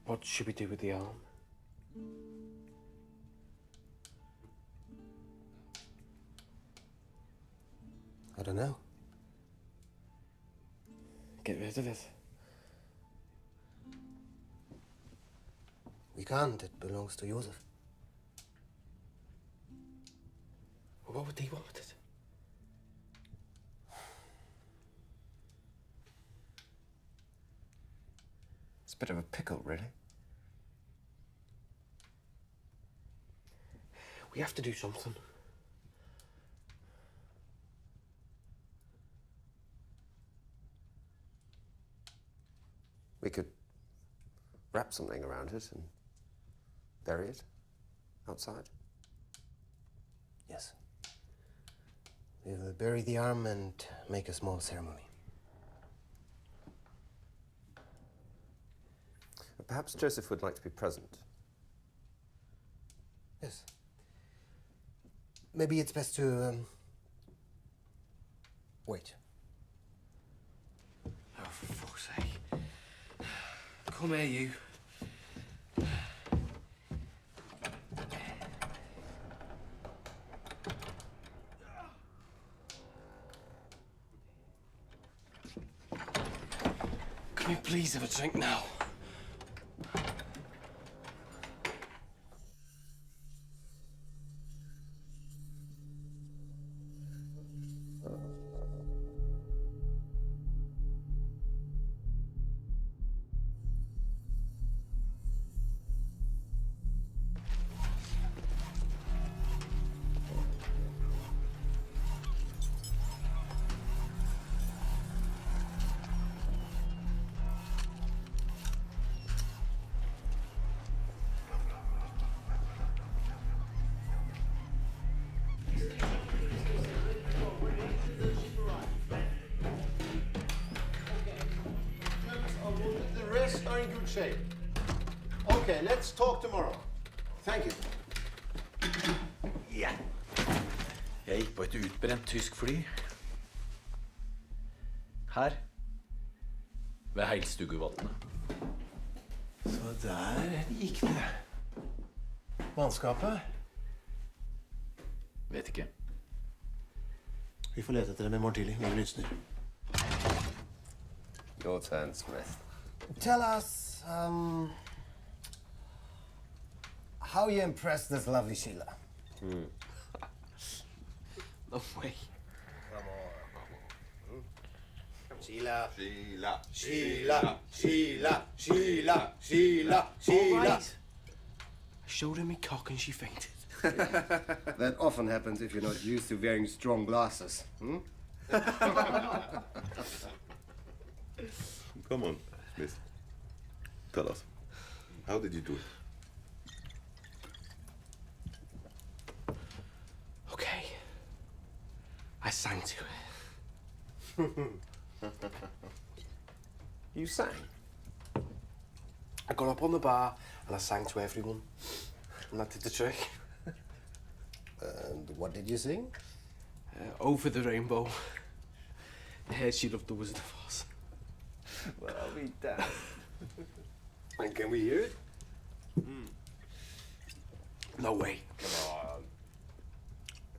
What should we do with the arm? I don't know. Get rid of it. We can't. It belongs to Joseph. What would they want with it? It's a bit of a pickle, really. We have to do something. We could wrap something around it and bury it outside. Yes. We will bury the arm and make a small ceremony. Perhaps Joseph would like to be present. Yes. Maybe it's best to wait. Oh, for fuck's sake. Come here, you. Can we please have a drink now? The rest are in good shape. Okay, let's talk tomorrow. Thank you. Ja. Jeg gikk på et utbrent tysk fly. Her. Ved Heilstuguvatnet. Så der gikk det. Mannskapet? Vet ikke. Vi får lete etter dem i morgen tidlig. Vi lysner. Your turn, Smith. Tell us, how you impressed this lovely Sheila? No way. Come on. Sheila. Sheila. Sheila. Sheila. Sheila. Sheila. Sheila. I showed her me cock and she fainted. That often happens if you're not used to wearing strong glasses. Hmm? Come on, Smith. Tell us. How did you do it? Okay. I sang to her. You sang? I got up on the bar and I sang to everyone. And that did the trick. And what did you sing? Over the rainbow. I heard she loved the Wizard of Oz. Well, I'll be damned. And can we hear it? No way. Come on.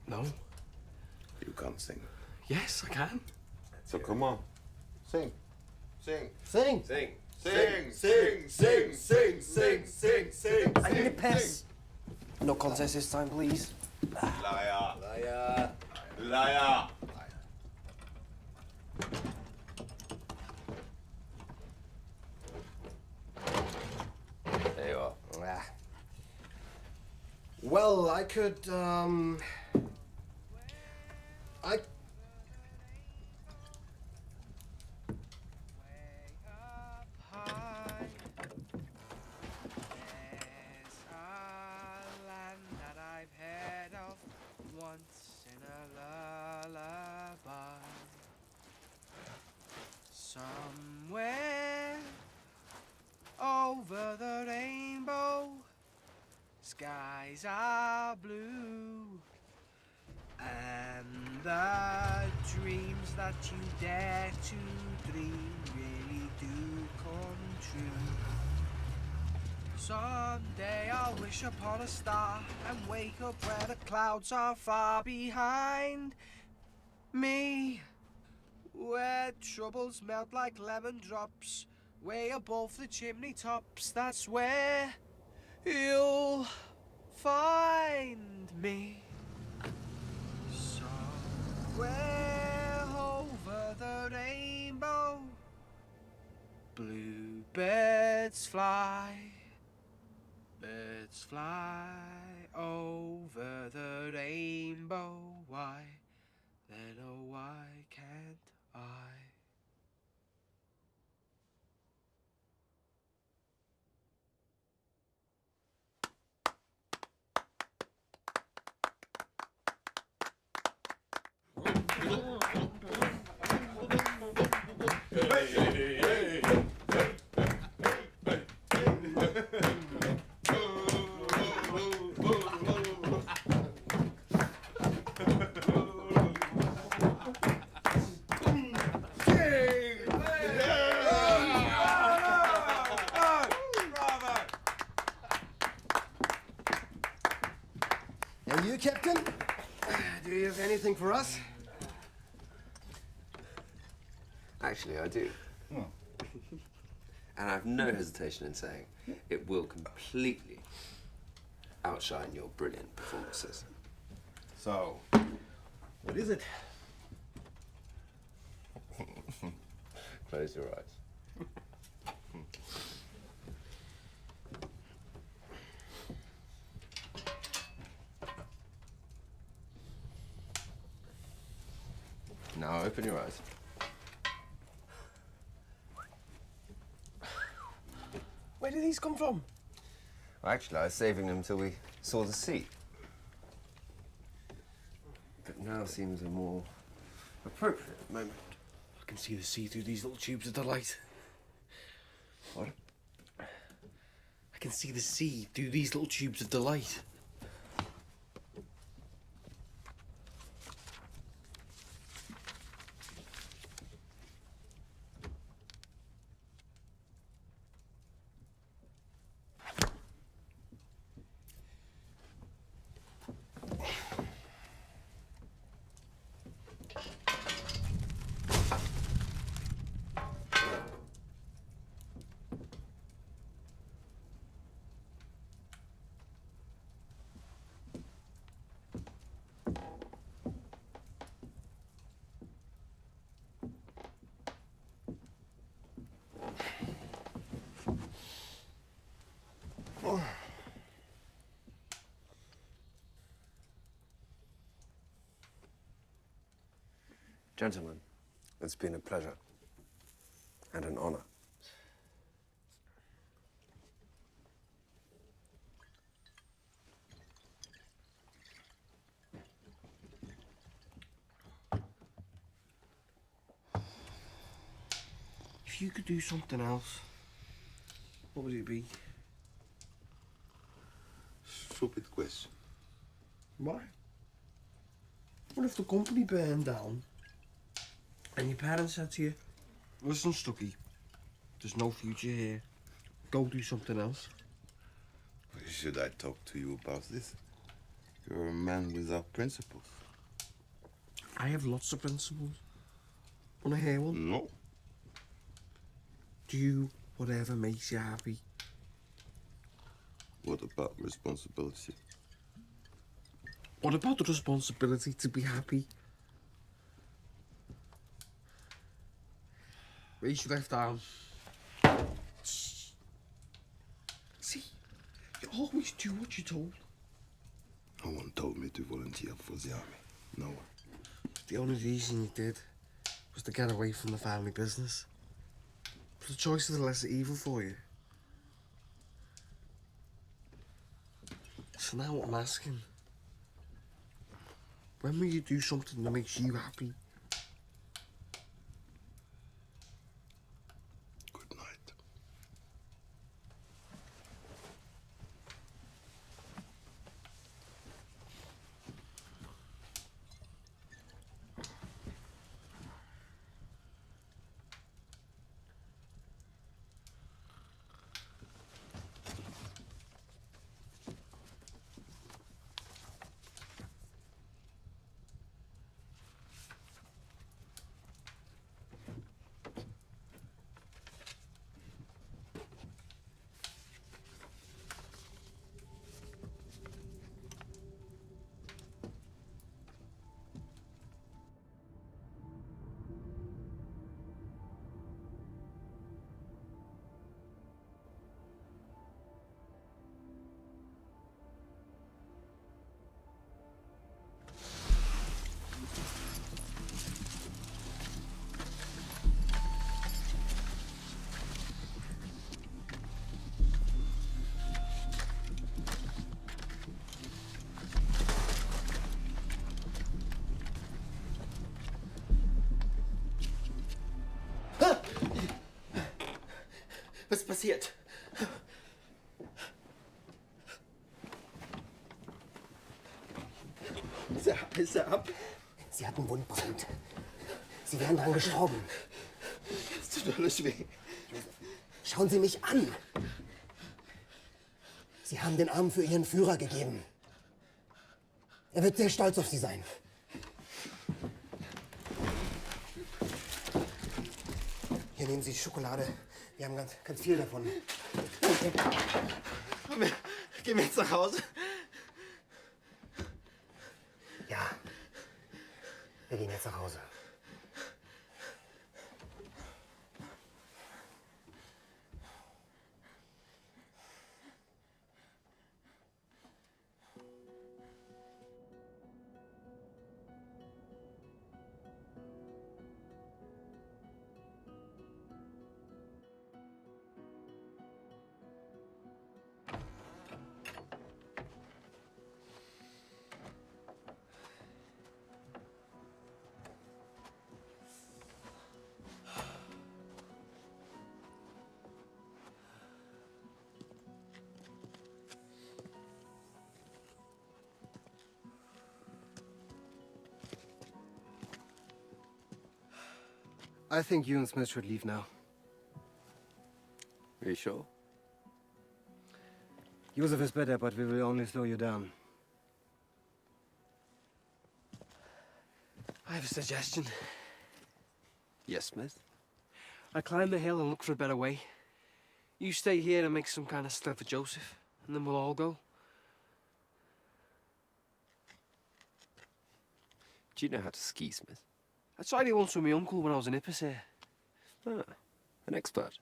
No? You can't sing. Yes, I can. So come on. Sing. Sing. Sing! Sing. Sing. Sing. Sing. Sing. Sing. Sing. Sing. I need a piss. No contest this time, please. Liar. Liar. Liar. There you are. Ah. Well, I could, I... Somewhere over the rainbow, skies are blue, and the dreams that you dare to dream really do come true. Someday I'll wish upon a star and wake up where the clouds are far behind me, where troubles melt like lemon drops, way above the chimney tops. That's where you'll find me. Somewhere over the rainbow, bluebirds fly, birds fly over the rainbow. Why, then oh why can't I? And you, Captain? Do you have anything for us? Actually, I do. And I have no hesitation in saying it will completely outshine your brilliant performances. So, what is it? Close your eyes. Now open your eyes. Where did these come from? Well, actually, I was saving them till we saw the sea. But now seems a more appropriate moment. I can see the sea through these little tubes of the light. What? I can see the sea through these little tubes of delight. Gentlemen, it's been a pleasure and an honor. If you could do something else, what would it be? Stupid question. Why? What if the company burned down and your parents said to you, listen, Stucky, There's no future here. Go do something else. Why should I talk to you about this? You're a man without principles. I have lots of principles. Wanna hear one? No. Do whatever makes you happy. What about responsibility? What about the responsibility to be happy? Raise your left arm. See, you always do what you're told. No one told me to volunteer for the army. No one. The only reason you did was to get away from the family business. But the choice is the lesser evil for you. So now what I'm asking, when will you do something that makes you happy? Good night. Was ist passiert? Ist er ab? Sie hatten Wundbrand. Sie wären dran gestorben. Es tut alles weh. Schauen Sie mich an. Sie haben den Arm für Ihren Führer gegeben. Er wird sehr stolz auf Sie sein. Hier nehmen Sie die Schokolade. Wir haben ganz viel davon. Gehen wir jetzt nach Hause? Ja. Wir gehen jetzt nach Hause. I think you and Smith should leave now. Are you sure? Joseph is better, but we will only slow you down. I have a suggestion. Yes, Smith? I climb the hill and look for a better way. You stay here and make some kind of sled for Joseph, and then we'll all go. Do you know how to ski, Smith? I tried it once with my uncle when I was in Ipis here. Ah, an expert.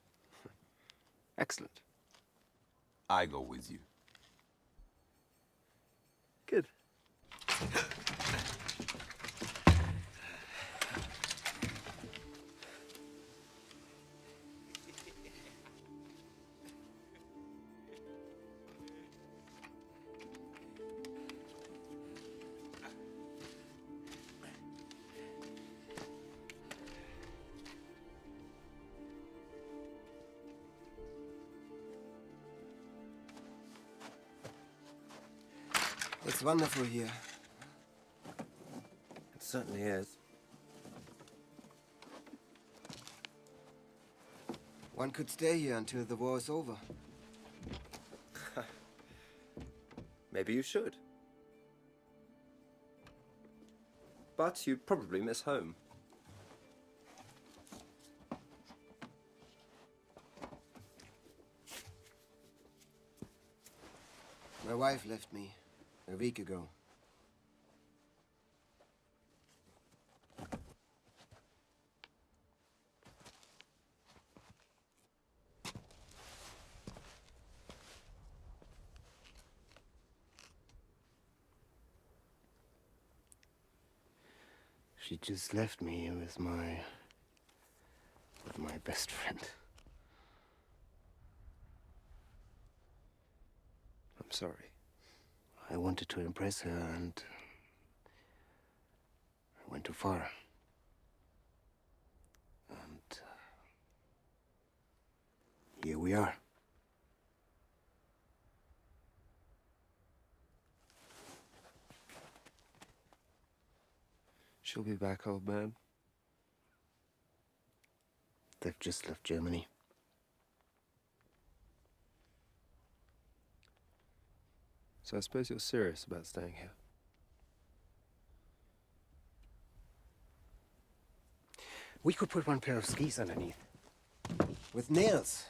Excellent. I go with you. Good. It's wonderful here. It certainly is. One could stay here until the war is over. Maybe you should. But you'd probably miss home. My wife left me a week ago. She just left me with my best friend. I'm sorry. I wanted to impress her and I went too far. And here we are. She'll be back, old man. They've just left Germany. So I suppose you're serious about staying here. We could put one pair of skis underneath. With nails.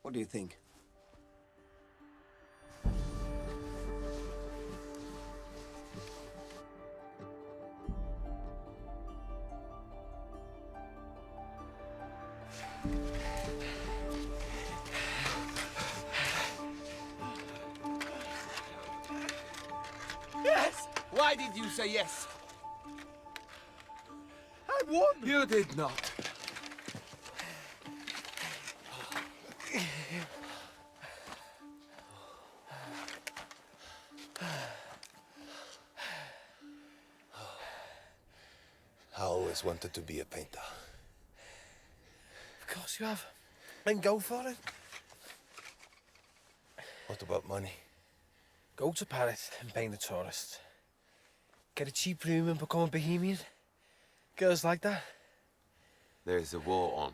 What do you think? Yes! Why did you say yes? I won! You did not. I always wanted to be a painter. Of course you have. Then go for it. What about money? Go to Paris and paint a tourist. Get a cheap room and become a bohemian. Girls like that. There is a war on.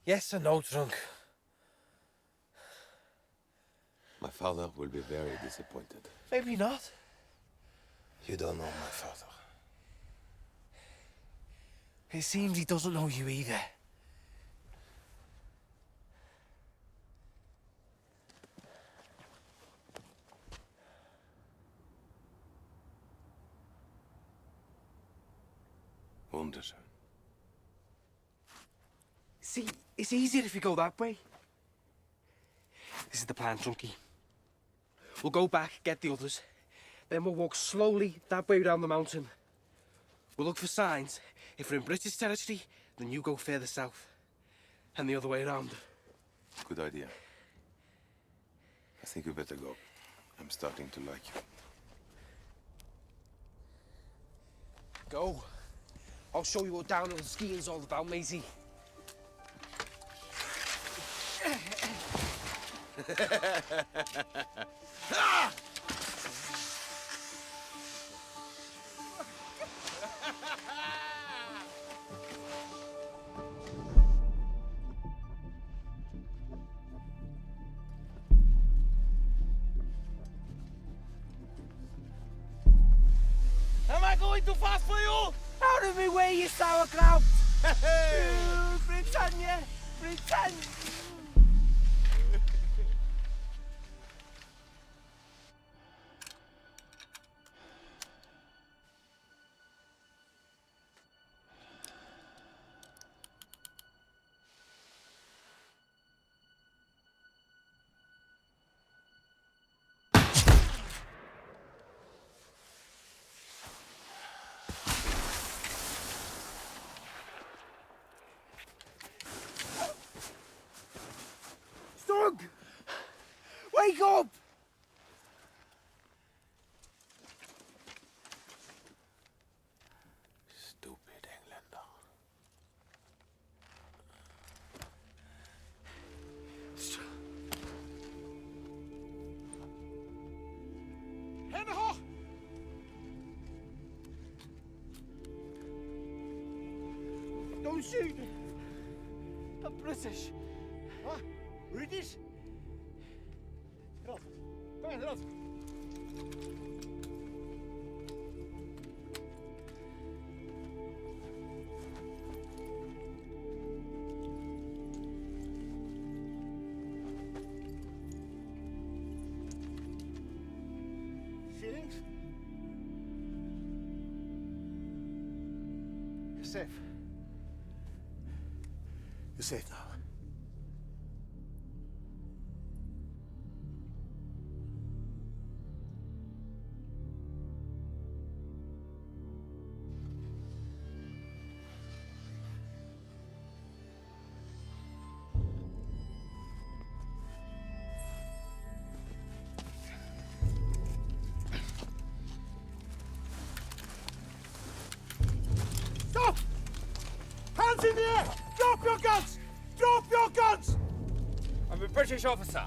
Yes, I know, drunk. My father will be very disappointed. Maybe not. You don't know my father. It seems he doesn't know you either. Wunderschön. See, it's easier if you go that way. This is the plan, Chunky. We'll go back, get the others. Then we'll walk slowly that way down the mountain. We'll look for signs. If we're in British territory, then you go further south. And the other way around. Good idea. I think we better go. I'm starting to like you. Go. I'll show you what downhill skiing's all about, matey. Am I going too fast for you? Out of me way, you sauerkraut! Britannia! Britannia! Doug! Wake up! Stupid Engländer. Hände hoch! Don't shoot! I'm British. What? British? Get off. Come on, get off. Feelings? You're safe. You're safe now. Stop! Hands in the air! Drop your guns! Drop your guns! I'm a British officer.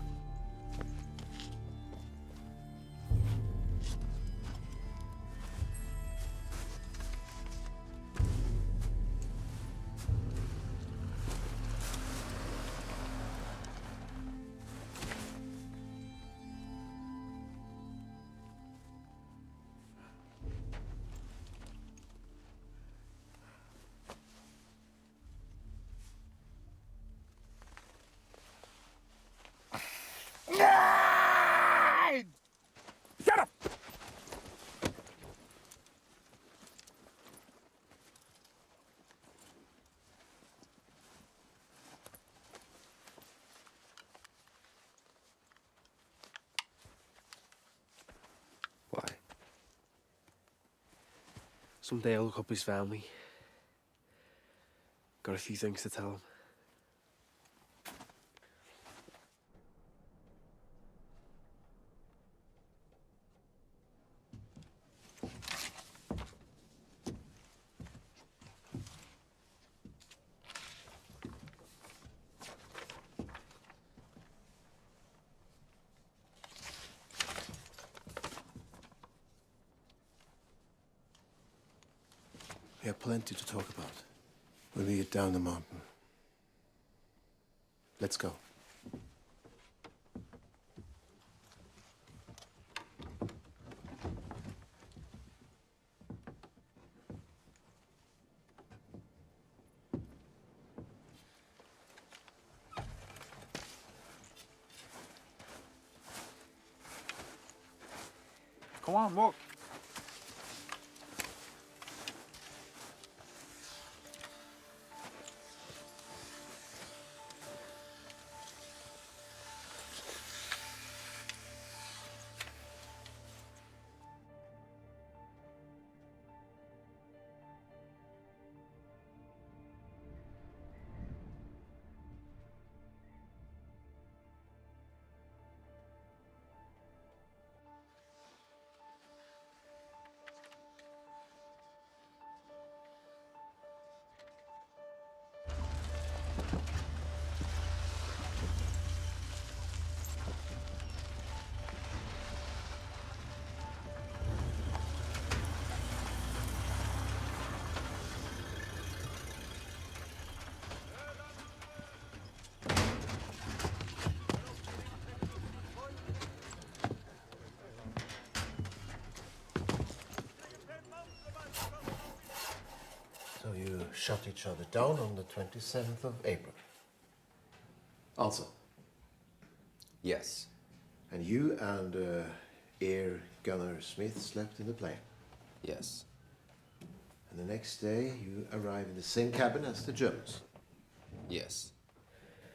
Shut up! Why? Someday I'll look up his family. Got a few things to tell him. We have plenty to talk about when we get down the mountain. Let's go. Come on, walk. So you shot each other down on the 27th of April. Also. Yes. And you and Air Gunner Smith slept in the plane. Yes. And the next day you arrive in the same cabin as the Germans. Yes.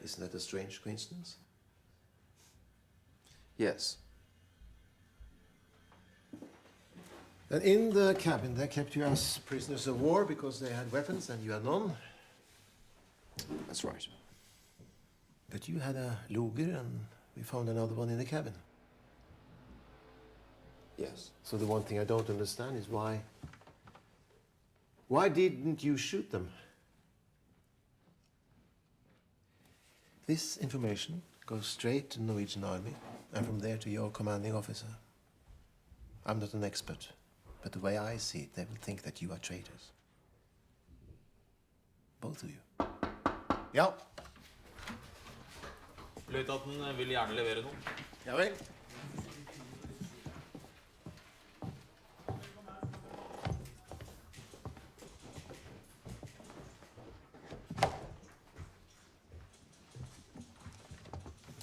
Isn't that a strange coincidence? Yes. And in the cabin they kept you as prisoners of war because they had weapons and you had none. That's right. But you had a Luger and we found another one in the cabin. Yes. So the one thing I don't understand is why didn't you shoot them? This information goes straight to the Norwegian Army and from there to your commanding officer. I'm not an expert, but the way I see it, they will think that you are traitors. Both of you. Yeah. Løytnanten vil gjerne levere noe. Ja vel.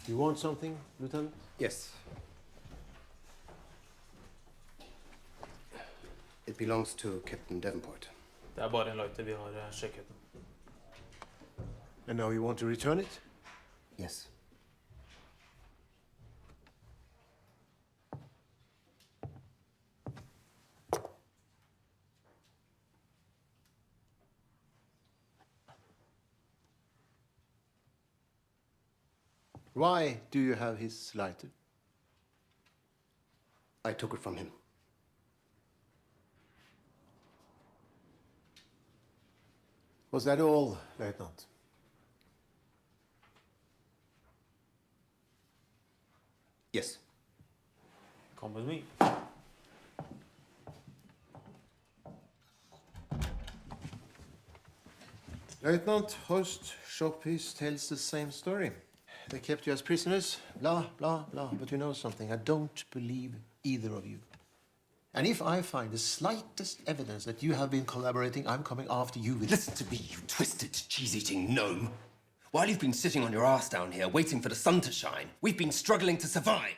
You want something, Lieutenant? Yes. It belongs to Captain Davenport. Det bare en lighter, vi har sjekket den. And now you want to return it? Yes. Why do you have his lighter? I took it from him. Was that all, Lieutenant? Yes. Come with me. Lieutenant Horst Schoppis tells the same story. They kept you as prisoners, blah, blah, blah. But you know something, I don't believe either of you. And if I find the slightest evidence that you have been collaborating, I'm coming after you with... Listen to me, you twisted, cheese-eating gnome. While you've been sitting on your ass down here, waiting for the sun to shine, we've been struggling to survive.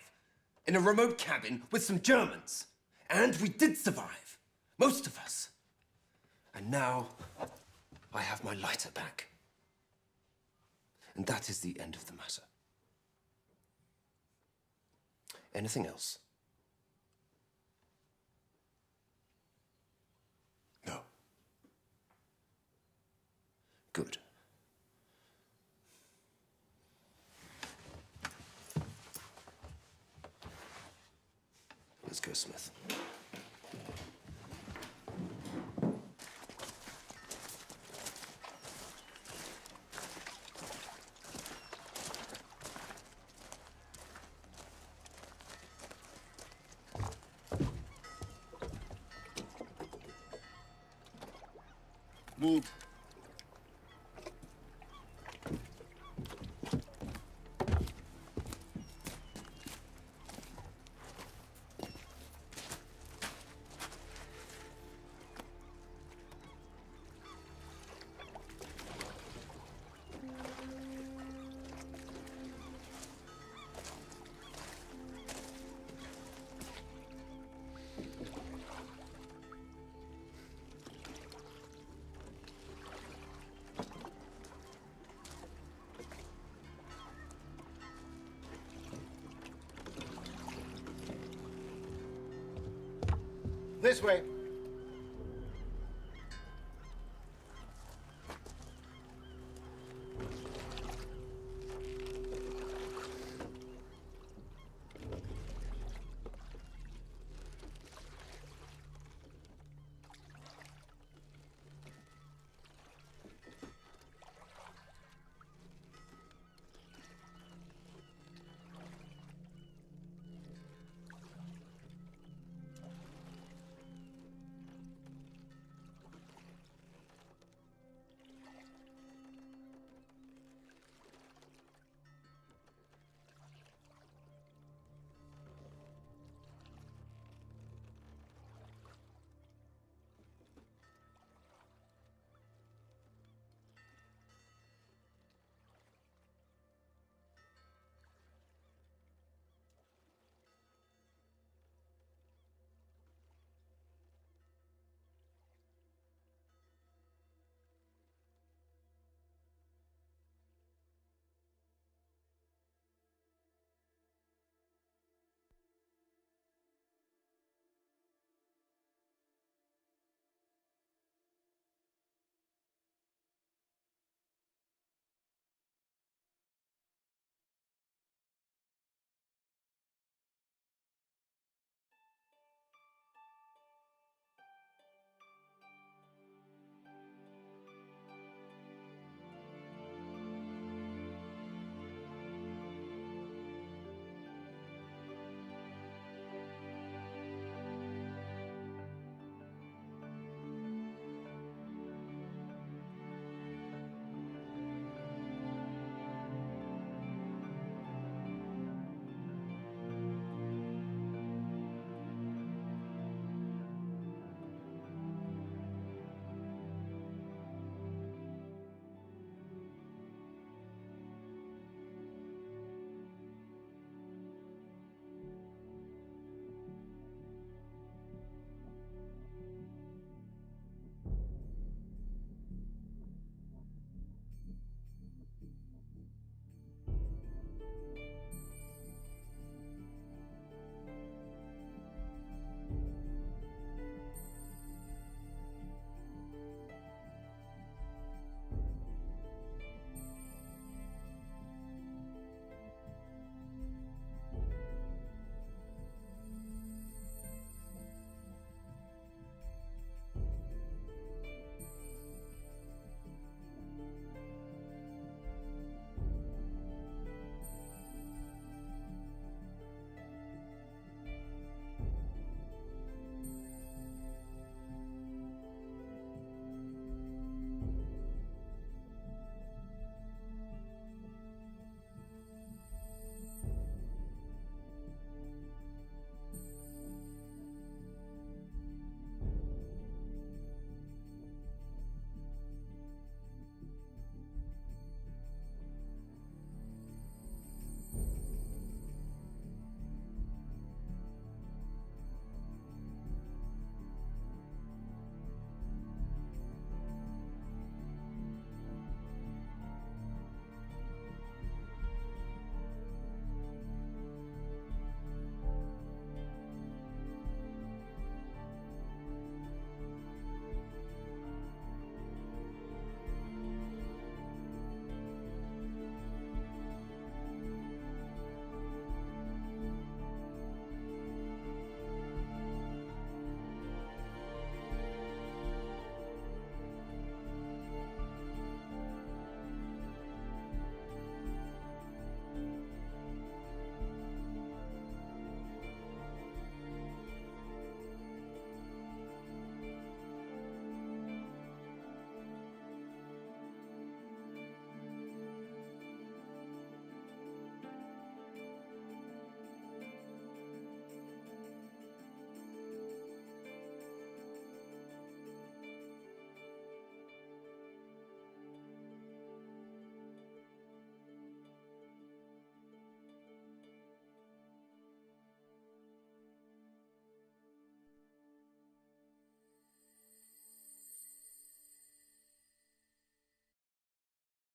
In a remote cabin with some Germans. And we did survive. Most of us. And now, I have my lighter back. And that is the end of the matter. Anything else? No. Good. Let's go, Smith. Move. This way.